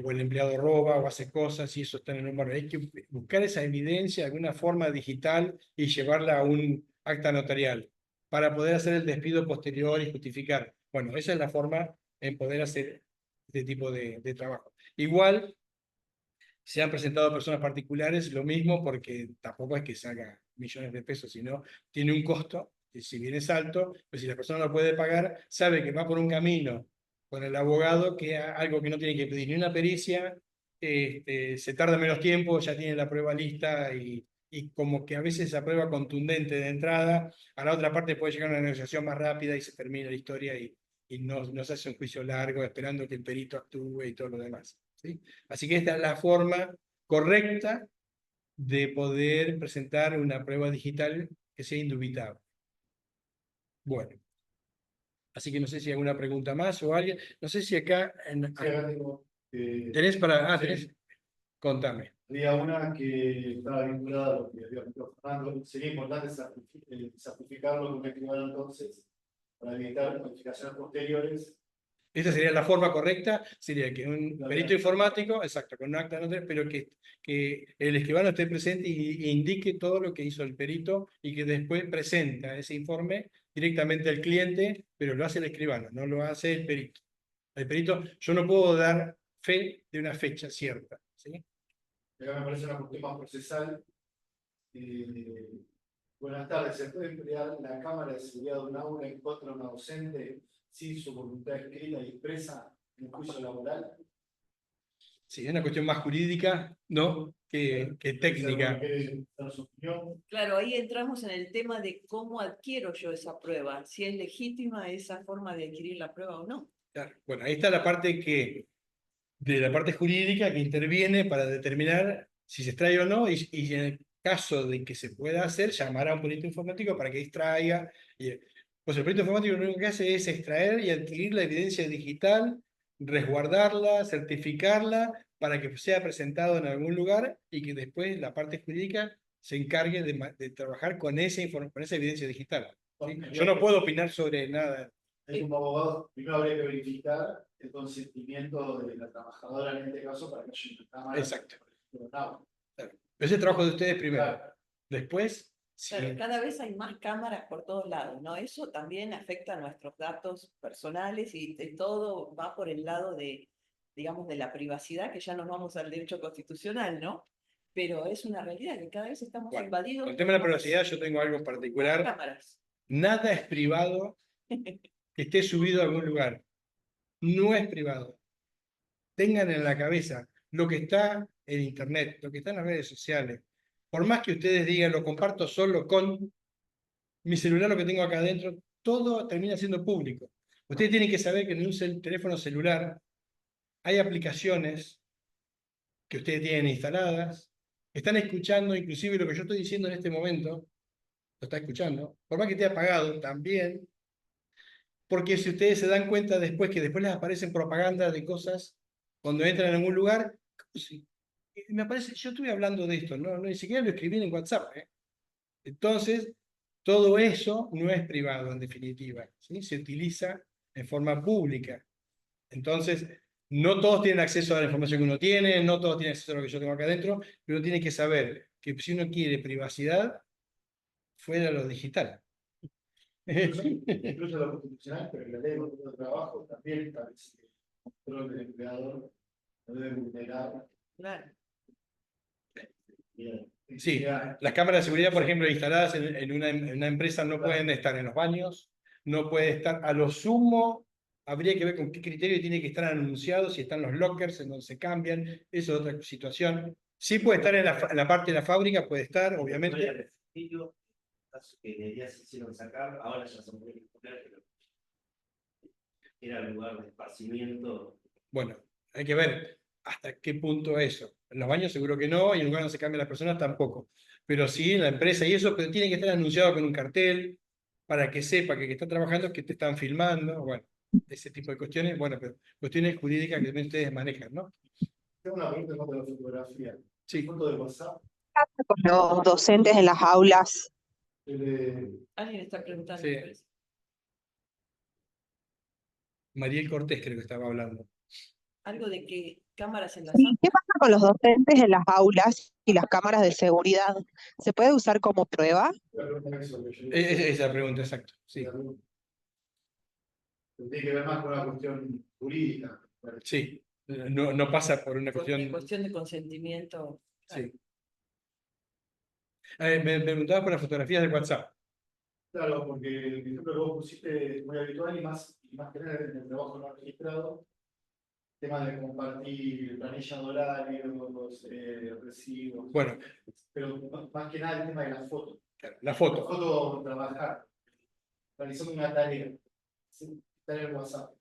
B: o el empleado roba o hace cosas y eso está en el número. Hay que buscar esa evidencia de alguna forma digital y llevarla a un acta notarial para poder hacer el despido posterior y justificar. Bueno, esa es la forma en poder hacer este tipo de trabajo. Igual se han presentado personas particulares, lo mismo, porque tampoco es que salga millones de pesos, sino tiene un costo, y si bien es alto, pues si la persona lo puede pagar, sabe que va por un camino con el abogado, que algo que no tiene que pedir ni una pericia, se tarda menos tiempo, ya tiene la prueba lista y como que a veces esa prueba contundente de entrada, a la otra parte puede llegar a una negociación más rápida y se termina la historia y no se hace un juicio largo esperando que el perito actúe y todo lo demás, ¿sí? Así que esta es la forma correcta de poder presentar una prueba digital que sea indubitable. Bueno, así que no sé si hay alguna pregunta más o alguien. No sé si acá
D: Sí, acá tengo,
B: tenés para.
D: sí.
B: Tenés. Contame.
D: había una que estaba vinculada a lo que había dicho Fernando. Sería importante certificarlo con un escribano entonces, para evitar modificaciones posteriores.
B: Esta sería la forma correcta, sería que un perito informático, exacto, con un acta notarial, pero que el escribano esté presente e indique todo lo que hizo el perito y que después presenta ese informe directamente al cliente, pero lo hace el escribano, no lo hace el perito. El perito, yo no puedo dar fe de una fecha cierta, ¿sí?
D: Acá me parece una cuestión más procesal. Buenas tardes. ¿Se puede emplear la cámara de seguridad de un aula en contra de una docente sin su voluntad escrita y expresa en un juicio laboral?
B: Sí, es una cuestión más jurídica, ¿no? que técnica.
A: Claro, ahí entramos en el tema de cómo adquiero yo esa prueba, si es legítima esa forma de adquirir la prueba o no.
B: Claro. Bueno, ahí está la parte de la parte jurídica que interviene para determinar si se extrae o no, y en el caso de que se pueda hacer, llamar a un perito informático para que extraiga. Pues el perito informático lo único que hace es extraer y adquirir la evidencia digital, resguardarla, certificarla, para que sea presentado en algún lugar y que después la parte jurídica se encargue de trabajar con con esa evidencia digital, ¿sí? Yo no puedo opinar sobre nada.
D: Como abogado, primero habría que verificar el consentimiento de la trabajadora en este caso para que haya una cámara.
B: Exacto.
D: No.
B: Ese es el trabajo de ustedes primero.
D: Claro.
B: Después Sí.
A: Claro, cada vez hay más cámaras por todos lados, ¿no? Eso también afecta a nuestros datos personales y de todo va por el lado de, digamos, de la privacidad, que ya nos vamos al derecho constitucional, ¿no? Pero es una realidad que cada vez estamos
B: Bueno,
A: invadidos
B: con el tema de la
A: por
B: privacidad yo tengo algo en
A: más
B: particular.
A: cámaras.
B: Nada es privado que esté subido a algún lugar. No es privado. Tengan en la cabeza lo que está en Internet, lo que está en las redes sociales. Por más que ustedes digan, lo comparto solo con mi celular, lo que tengo acá adentro, todo termina siendo público. Ustedes tienen que saber que en un teléfono celular hay aplicaciones que ustedes tienen instaladas, están escuchando inclusive lo que yo estoy diciendo en este momento, lo está escuchando, por más que esté apagado también, porque si ustedes se dan cuenta después que después les aparecen propagandas de cosas cuando entran en algún lugar, me aparece, yo estuve hablando de esto, no, ni siquiera lo escribí en WhatsApp, ¿eh? Entonces, todo eso no es privado en definitiva, ¿sí? Se utiliza en forma pública. Entonces, no todos tienen acceso a la información que uno tiene, no todos tienen acceso a lo que yo tengo acá adentro, pero uno tiene que saber que si uno quiere privacidad, fuera de lo digital.
D: Incluso lo constitucional, pero la ley de contrato de trabajo también establece que el control del empleador no debe vulnerar.
A: Claro.
B: Sí, las cámaras de seguridad, por ejemplo, instaladas en una empresa no pueden estar en los baños, no puede estar, a lo sumo, habría que ver con qué criterio tiene que estar anunciado, si están los lockers en donde se cambian, eso es otra situación. Sí puede estar en la parte de la fábrica, puede estar, obviamente.
C: Que de día se hicieron sacar, ahora ya son muy populares, pero era lugar de esparcimiento.
B: Bueno, hay que ver hasta qué punto eso. En los baños seguro que no, y en lugar donde se cambian las personas tampoco. Pero sí, en la empresa y eso, pero tiene que estar anunciado con un cartel para que sepa que está trabajando es que te están filmando, bueno, ese tipo de cuestiones, bueno, pero cuestiones jurídicas que también ustedes manejan, ¿no?
D: Tengo una pregunta en cuanto a la fotografía.
B: Sí.
D: Foto de WhatsApp.
E: Con los docentes en las aulas.
A: Alguien está preguntando.
B: Sí.
A: Pues.
B: Mariel Cortés creo que estaba hablando.
A: Algo de que cámaras en las
E: Sí,
A: aulas.
E: ¿qué pasa con los docentes en las aulas y las cámaras de seguridad? ¿Se puede usar como prueba?
B: Esa es la pregunta, exacto. Sí.
D: Tiene que ver más con una cuestión jurídica.
B: Sí. No pasa por una cuestión.
A: Cuestión de consentimiento.
B: Sí. Me preguntabas por las fotografías de WhatsApp.
D: Claro, porque el ejemplo que vos pusiste es muy habitual y más general en el trabajo no registrado. Tema de compartir planilla de horarios, recibos.
B: Bueno.
D: Pero más que nada el tema de la foto.
B: La foto.
D: La foto, trabajar, realizando una tarea. ¿Sí? Tarea en WhatsApp.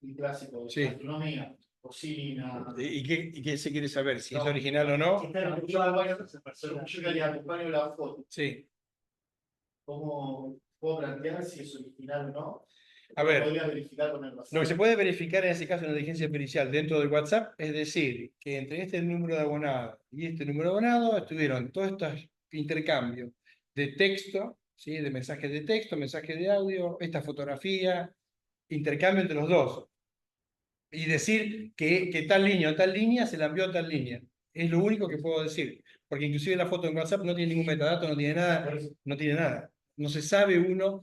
D: Un clásico,
B: Sí.
D: gastronomía, cocina.
B: ¿Y qué se quiere saber? ¿Si es original o no?
D: Yo que le acompaño la foto.
B: Sí.
D: ¿Cómo puedo plantear si es original o no?
B: A ver,
D: podría verificar con el WhatsApp.
B: lo que se puede verificar en ese caso en la diligencia pericial dentro del WhatsApp es decir, que entre este número de abonado y este número de abonado estuvieron todos estos intercambios de texto, ¿sí? De mensajes de texto, mensajes de audio, esta fotografía, intercambio entre los dos. Y decir que tal línea o tal línea se la envió a tal línea. Es lo único que puedo decir. Porque inclusive la foto en WhatsApp no tiene ningún metadato, no tiene nada, no tiene nada. No se sabe uno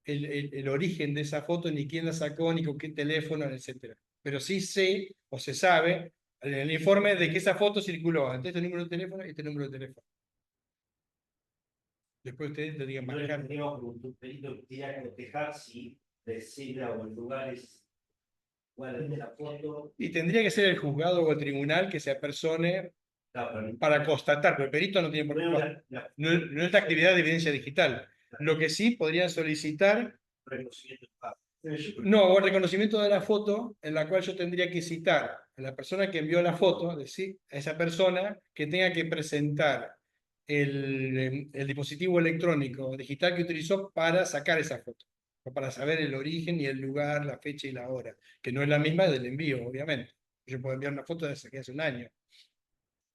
B: el origen de esa foto, ni quién la sacó, ni con qué teléfono, etc. Pero sí sé, o se sabe, en el informe de que esa foto circuló ante este número de teléfono y este número de teléfono. Después ustedes lo digan manejar.
C: Teníamos un perito que quería cotejar si decida o en lugares iguales de la foto.
B: Y tendría que ser el juzgado o el tribunal que se apersone para constatar, pero el perito no tiene por qué. No es la actividad de evidencia digital. Lo que sí podrían solicitar. No, o el reconocimiento de la foto, en la cual yo tendría que citar a la persona que envió la foto, decir a esa persona que tenga que presentar el dispositivo electrónico digital que utilizó para sacar esa foto, o para saber el origen y el lugar, la fecha y la hora, que no es la misma del envío, obviamente. Yo puedo enviar una foto de hace un año.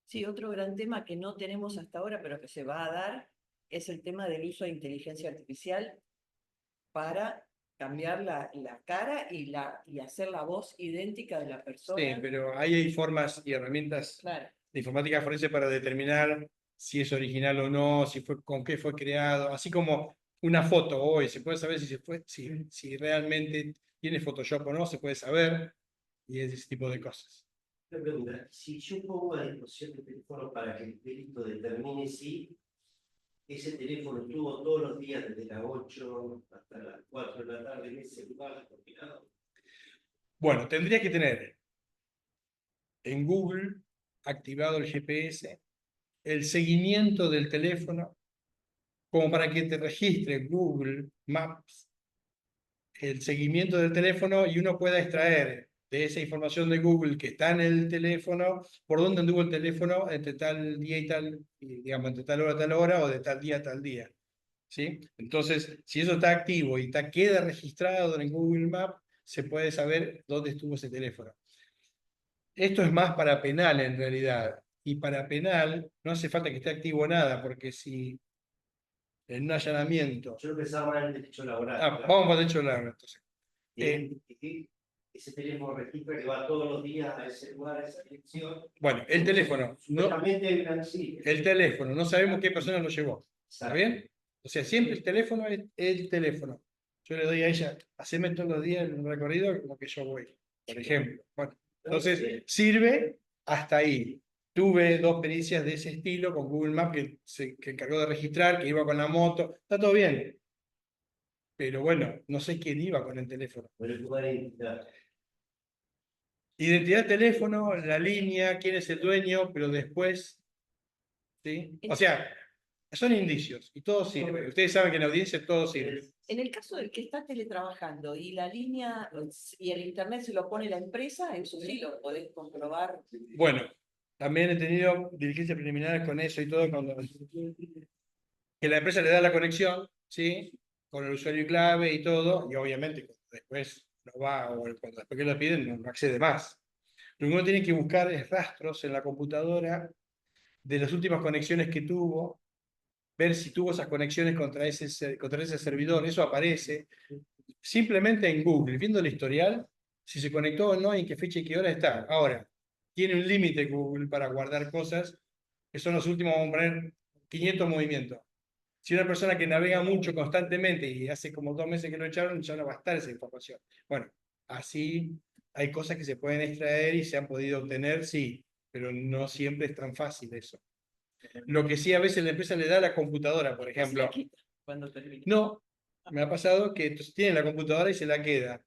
A: Sí, otro gran tema que no tenemos hasta ahora, pero que se va a dar, es el tema del uso de inteligencia artificial para cambiar la cara y hacer la voz idéntica de la persona.
B: Sí, pero ahí hay formas y herramientas
A: Claro.
B: de informática forense para determinar si es original o no, si fue, con qué fue creado, así como una foto hoy, se puede saber si realmente tiene Photoshop o no, se puede saber, y ese tipo de cosas.
C: Una pregunta, si yo pongo a disposición el teléfono para que el perito determine si ese teléfono estuvo todos los días desde las 8 hasta las 4 de la tarde en ese lugar determinado.
B: Bueno, tendría que tener en Google activado el GPS, el seguimiento del teléfono, como para que te registre Google Maps el seguimiento del teléfono y uno pueda extraer de esa información de Google que está en el teléfono, por dónde anduvo el teléfono entre tal día y tal, digamos, entre tal hora a tal hora, o de tal día a tal día. ¿Sí? Entonces, si eso está activo y queda registrado en Google Maps, se puede saber dónde estuvo ese teléfono. Esto es más para penal en realidad. Y para penal no hace falta que esté activo nada, porque si en un allanamiento...
C: Yo lo pensaba en el derecho laboral.
B: Vamos por derecho laboral, entonces.
C: Ese teléfono registra que va todos los días a ese lugar, a esa dirección.
B: Bueno, el teléfono. El teléfono, no sabemos qué persona lo llevó. ¿Está bien? O sea, siempre el teléfono es el teléfono. Yo le doy a ella, haceme todos los días el recorrido como que yo voy, por ejemplo. Bueno, entonces, sirve hasta ahí. Tuve 2 pericias de ese estilo con Google Maps que se encargó de registrar, que iba con la moto. Está todo bien. Pero bueno, no sé quién iba con el teléfono. Identidad, teléfono, la línea, quién es el dueño, pero después, ¿sí? O sea, son indicios y todo sirve. Ustedes saben que en la audiencia todo sirve.
A: En el caso del que está teletrabajando y la línea y el internet se lo pone la empresa, eso sí lo podés comprobar.
B: Bueno, también he tenido diligencias preliminares con eso y todo, que la empresa le da la conexión, ¿sí? Con el usuario y clave y todo, y obviamente después no va, o cuando después que lo piden no accede más. Lo que uno tiene que buscar es rastros en la computadora de las últimas conexiones que tuvo, ver si tuvo esas conexiones contra ese servidor, eso aparece simplemente en Google, viendo el historial, si se conectó o no y en qué fecha y qué hora está. Ahora, tiene un límite Google para guardar cosas, que son los últimos, vamos a poner 500 movimientos. Si una persona que navega mucho constantemente y hace como 2 meses que lo echaron, ya no va a estar esa información. Bueno, así hay cosas que se pueden extraer y se han podido obtener, sí, pero no siempre es tan fácil eso. Lo que sí a veces la empresa le da a la computadora, por ejemplo.
A: Cuando termine.
B: No, me ha pasado que tienen la computadora y se la queda,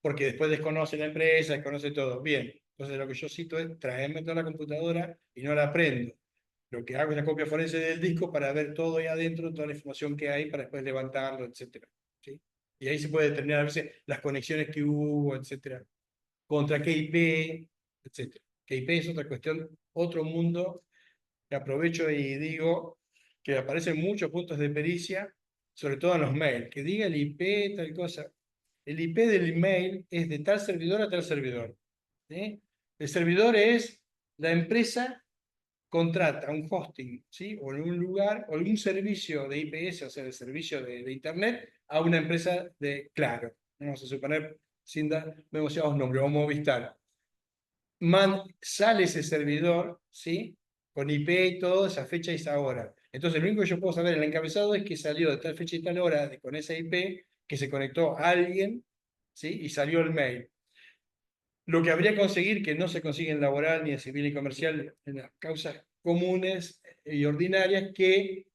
B: porque después desconoce la empresa, desconoce todo. Bien, entonces lo que yo cito es traerme toda la computadora y no la prendo. Lo que hago es la copia forense del disco para ver todo ahí adentro, toda la información que hay, para después levantarlo, etc. ¿Sí? Y ahí se puede determinar a veces las conexiones que hubo, etc. Contra qué IP, etc. Que IP es otra cuestión, otro mundo, que aprovecho y digo que aparecen muchos puntos de pericia, sobre todo en los mails, que diga el IP, tal cosa. El IP del email es de tal servidor a tal servidor. ¿Sí? El servidor es la empresa contrata un hosting, ¿sí? O en un lugar, o un servicio de IPS, o sea, el servicio de Internet, a una empresa de Claro. Vamos a suponer, sin dar demasiados nombres, o Movistar. Sale ese servidor, ¿sí? Con IP y todo, esa fecha y esa hora. Entonces, lo único que yo puedo saber en el encabezado es que salió de tal fecha y tal hora con esa IP, que se conectó a alguien, ¿sí? Y salió el mail. Lo que habría que conseguir, que no se consigue en laboral ni en civil y comercial, en las causas comunes y ordinarias, que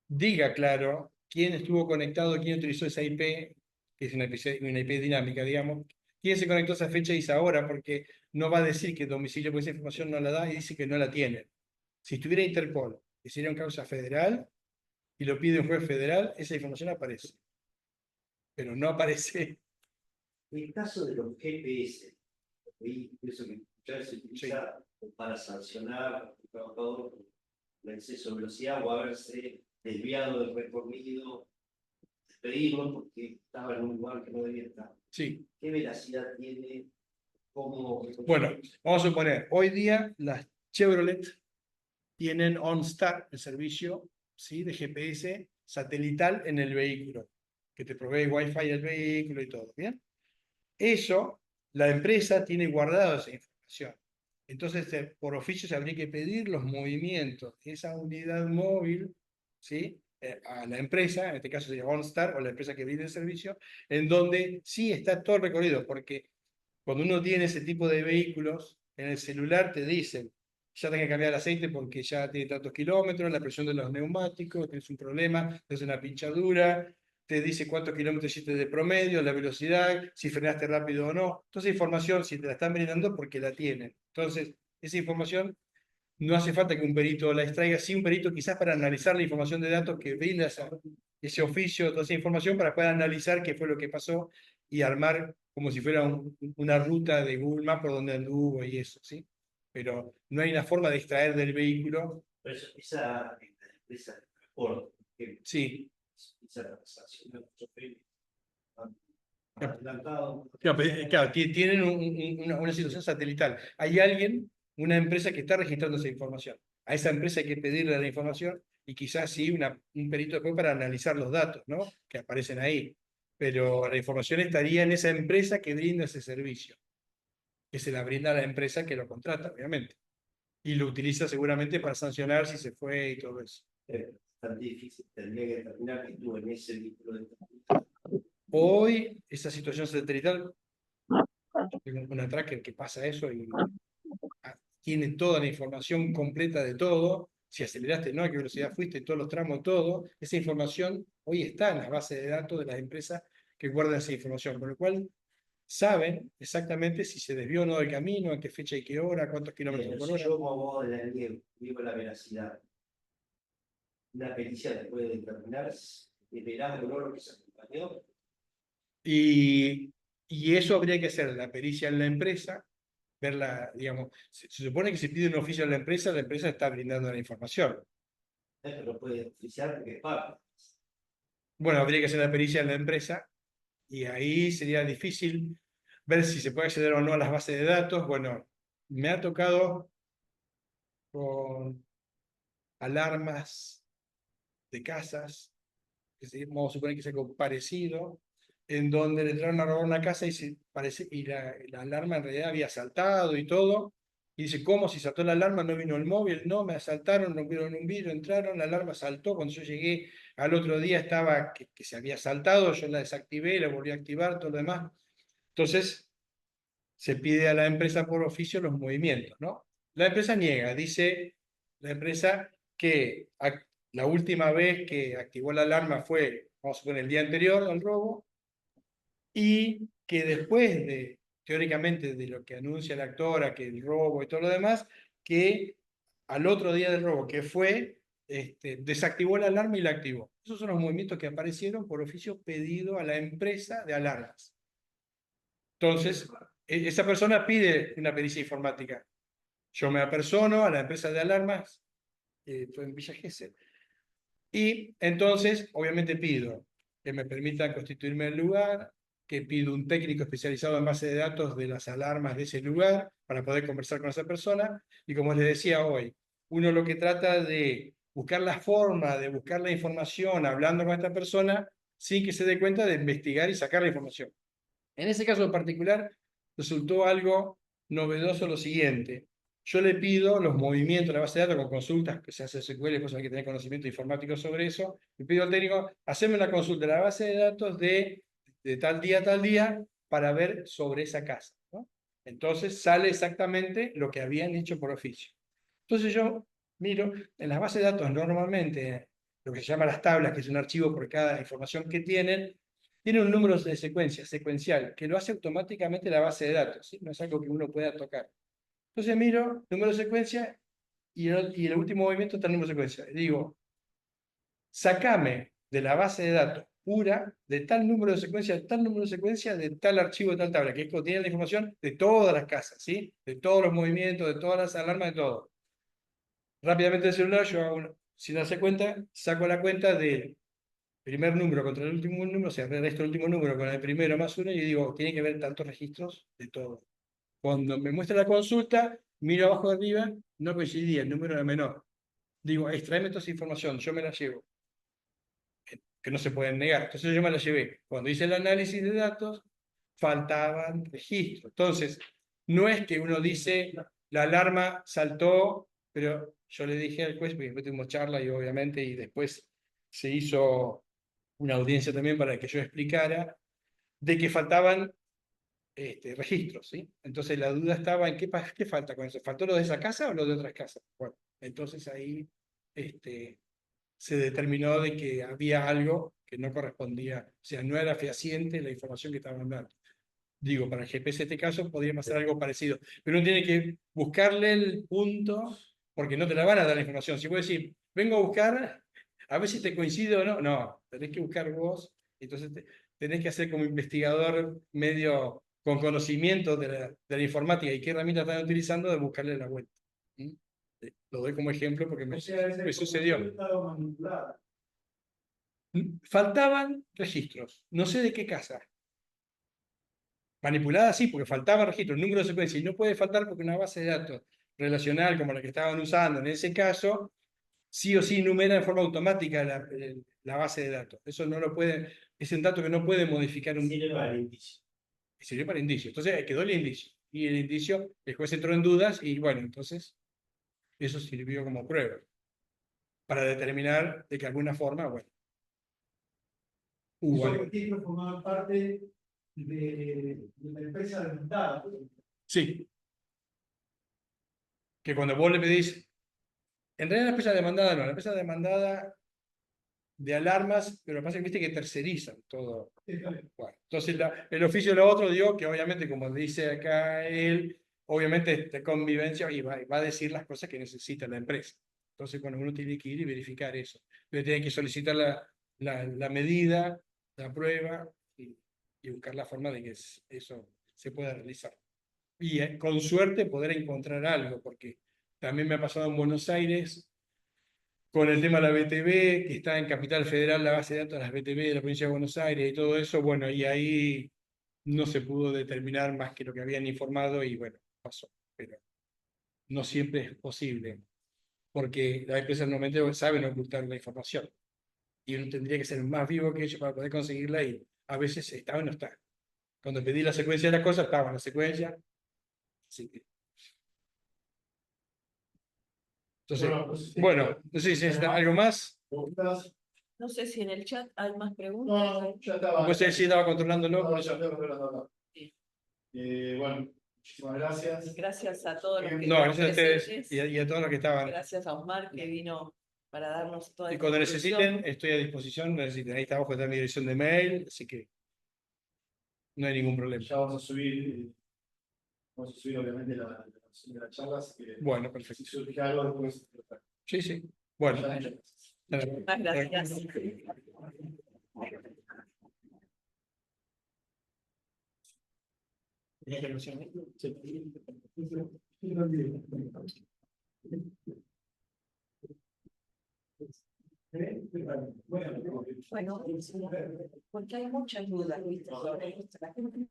B: diga claro quién estuvo conectado, quién utilizó esa IP, que es una IP dinámica, digamos, quién se conectó a esa fecha y esa hora, porque no va a decir que domicilio, porque esa información no la da y dice que no la tiene. Si estuviera Interpol, que sería una causa federal, y lo pide un juez federal, esa información aparece. Pero no aparece.
C: En el caso de los GPS, eso que ya se utiliza para sancionar a un trabajador por el exceso de velocidad o haberse desviado del recorrido, despedirlo porque estaba en un lugar que no debía estar.
B: Sí.
C: ¿Qué velocidad tiene? ¿Cómo?
B: Bueno, vamos a suponer, hoy día las Chevrolet tienen OnStar, el servicio, ¿sí? De GPS satelital en el vehículo, que te provee Wi-Fi al vehículo y todo, ¿bien? Eso, la empresa tiene guardado esa información. Entonces, por oficio se habría que pedir los movimientos de esa unidad móvil, ¿sí? A la empresa, en este caso sería OnStar, o la empresa que brinda el servicio, en donde sí está todo el recorrido, porque cuando uno tiene ese tipo de vehículos, en el celular te dicen, ya tenés que cambiar el aceite porque ya tiene tantos kilómetros, la presión de los neumáticos, tienes un problema, tienes una pinchadura, te dice cuántos kilómetros hiciste de promedio, la velocidad, si frenaste rápido o no. Toda esa información, si te la están brindando, porque la tienen. Entonces, esa información no hace falta que un perito la extraiga, sí un perito quizás para analizar la información de datos que brinda ese oficio, toda esa información para poder analizar qué fue lo que pasó y armar como si fuera una ruta de Google Maps por donde anduvo y eso, ¿sí? Pero no hay una forma de extraer del vehículo.
C: Por eso, esa empresa de transporte, que
B: Sí.
C: esa transacción de los choferes, adelantado.
B: Claro, claro, tienen una situación satelital. Hay alguien, una empresa que está registrando esa información. A esa empresa hay que pedirle la información y quizás sí un perito después para analizar los datos, ¿no? Que aparecen ahí. Pero la información estaría en esa empresa que brinda ese servicio, que se la brinda a la empresa que lo contrata, obviamente. Y lo utiliza seguramente para sancionar si se fue y todo eso.
C: Tan difícil, tendría que determinar que estuvo en ese vehículo de transporte.
B: Hoy, esa situación satelital, una tracker que pasa eso y tiene toda la información completa de todo, si aceleraste, no, a qué velocidad fuiste, todos los tramos, todo, esa información hoy está en las bases de datos de las empresas que guardan esa información, con lo cual saben exactamente si se desvió o no del camino, a qué fecha y qué hora, cuántos kilómetros por
C: Si
B: hora.
C: yo como abogado de la nieve digo la veracidad, una pericia te puede determinar si verás el olor que se acompañó.
B: Y eso habría que hacer la pericia en la empresa, verla, digamos, se supone que si pide un oficio a la empresa está brindando la información.
C: Esto lo puede oficiar porque es pago.
B: Bueno, habría que hacer la pericia en la empresa y ahí sería difícil ver si se puede acceder o no a las bases de datos. Bueno, me ha tocado con alarmas de casas, vamos a suponer que es algo parecido, en donde le entraron a robar una casa y la alarma en realidad había saltado y todo. Y dice, ¿cómo? Si saltó la alarma, no vino el móvil, no, me asaltaron, rompieron un vidrio, entraron, la alarma saltó. Cuando yo llegué al otro día estaba que se había saltado, yo la desactivé, la volví a activar, todo lo demás. Entonces, se pide a la empresa por oficio los movimientos, ¿no? La empresa niega, dice la empresa que la última vez que activó la alarma fue, vamos a suponer, el día anterior al robo, y que después de, teóricamente, de lo que anuncia la actora, que el robo y todo lo demás, que al otro día del robo, que fue, desactivó la alarma y la activó. Esos son los movimientos que aparecieron por oficio pedido a la empresa de alarmas. Entonces, esa persona pide una pericia informática. Yo me apersono a la empresa de alarmas, fue en Villa Gesell, y entonces, obviamente, pido que me permitan constituirme el lugar, que pido un técnico especializado en base de datos de las alarmas de ese lugar para poder conversar con esa persona. Y como les decía hoy, uno lo que trata de buscar la forma, de buscar la información, hablando con esta persona, sin que se dé cuenta de investigar y sacar la información. En ese caso en particular, resultó algo novedoso lo siguiente. Yo le pido los movimientos de la base de datos con consultas, que se hace SQL, pues hay que tener conocimiento informático sobre eso. Le pido al técnico, hacerme una consulta de la base de datos de tal día a tal día para ver sobre esa casa, ¿no? Entonces sale exactamente lo que habían hecho por oficio. Entonces yo miro, en las bases de datos normalmente, lo que se llama las tablas, que es un archivo por cada información que tienen un número de secuencia, secuencial, que lo hace automáticamente la base de datos, ¿sí? No es algo que uno pueda tocar. Entonces miro, número de secuencia, y el último movimiento está el número de secuencia. Y digo, sacame de la base de datos pura de tal número de secuencia, tal número de secuencia, de tal archivo, de tal tabla, que contiene la información de todas las casas, ¿sí? De todos los movimientos, de todas las alarmas, de todo. Rápidamente el celular, yo hago sin darse cuenta, saco la cuenta del primer número contra el último número, o sea, resto el último número con el primero más uno, y digo, tiene que haber tantos registros de todo. Cuando me muestra la consulta, miro abajo de arriba, no coincidía, el número era menor. Digo, extraeme toda esa información, yo me la llevo. Que no se pueden negar. Entonces yo me la llevé. Cuando hice el análisis de datos, faltaban registros. Entonces, no es que uno dice, la alarma saltó, pero yo le dije al juez, porque después tuvimos charla y obviamente, y después se hizo una audiencia también para que yo explicara, de que faltaban registros, ¿sí? Entonces la duda estaba en qué falta con eso. ¿Faltó lo de esa casa o lo de otras casas? Bueno, entonces ahí se determinó de que había algo que no correspondía, o sea, no era fehaciente la información que estaban dando. Digo, para el GPS en este caso podría pasar algo parecido, pero uno tiene que buscarle el punto, porque no te la van a dar la información. Si puedes decir, vengo a buscar, a ver si te coincide o no, no, tenés que buscar vos, entonces tenés que hacer como investigador medio con conocimiento de la informática y qué herramientas están utilizando de buscarle la vuelta. ¿Mm? Lo doy como ejemplo porque me sucedió. Faltaban registros, no sé de qué casa. Manipulada sí, porque faltaba registro, número de secuencia, y no puede faltar porque una base de datos relacional como la que estaban usando en ese caso, sí o sí numera en forma automática la base de datos. Eso no lo puede, es un dato que no puede modificar un...
C: Sirve para el indicio.
B: Sirvió para indicio. Entonces quedó el indicio. Y el indicio, el juez entró en dudas y bueno, entonces eso sirvió como prueba para determinar de que alguna forma, bueno, hubo
D: Esos
B: algo.
D: registros formaban parte de la empresa demandada.
B: Sí. Que cuando vos le pedís, en realidad la empresa demandada no, la empresa demandada de alarmas, pero pasa que viste que tercerizan todo. Bueno, entonces el oficio de lo otro dio que obviamente, como dice acá él, obviamente de convivencia y va a decir las cosas que necesita la empresa. Entonces, bueno, uno tiene que ir y verificar eso. Pero tiene que solicitar la medida, la prueba y buscar la forma de que eso se pueda realizar. Y con suerte poder encontrar algo, porque también me ha pasado en Buenos Aires con el tema de la BTV, que está en Capital Federal, la base de datos de las BTV de la provincia de Buenos Aires y todo eso, bueno, y ahí no se pudo determinar más que lo que habían informado y bueno, pasó. Pero no siempre es posible, porque las empresas normalmente saben ocultar la información y uno tendría que ser más vivo que ellos para poder conseguirla y a veces está o no está. Cuando pedí la secuencia de las cosas, estaba en la secuencia. Así que... Entonces, bueno, no sé si necesitan algo más.
D: ¿Preguntas?
A: No sé si en el chat hay más
D: No,
A: preguntas.
D: no, ya estaba.
B: Pues él sí estaba controlándolo,
D: No,
B: por
D: ya
B: eso.
D: estaba controlando.
A: Sí.
D: Bueno, muchísimas gracias.
A: Gracias a todos los que
B: No,
A: están
B: gracias a ustedes
A: presentes.
B: y a todos los que estaban.
A: Gracias a Osmar que vino para darnos toda
B: Y
A: esta
B: cuando
A: instrucción.
B: necesiten, estoy a disposición. Necesiten, ahí está abajo está mi dirección de mail, así que no hay ningún problema.
D: Ya vamos a subir obviamente la grabación de la charla, así que
B: Bueno, perfecto.
D: si surge algo después.
B: Sí, sí. Bueno.
A: Muchas gracias. Bueno, porque hay muchas dudas, ¿viste? sobre esto. La gente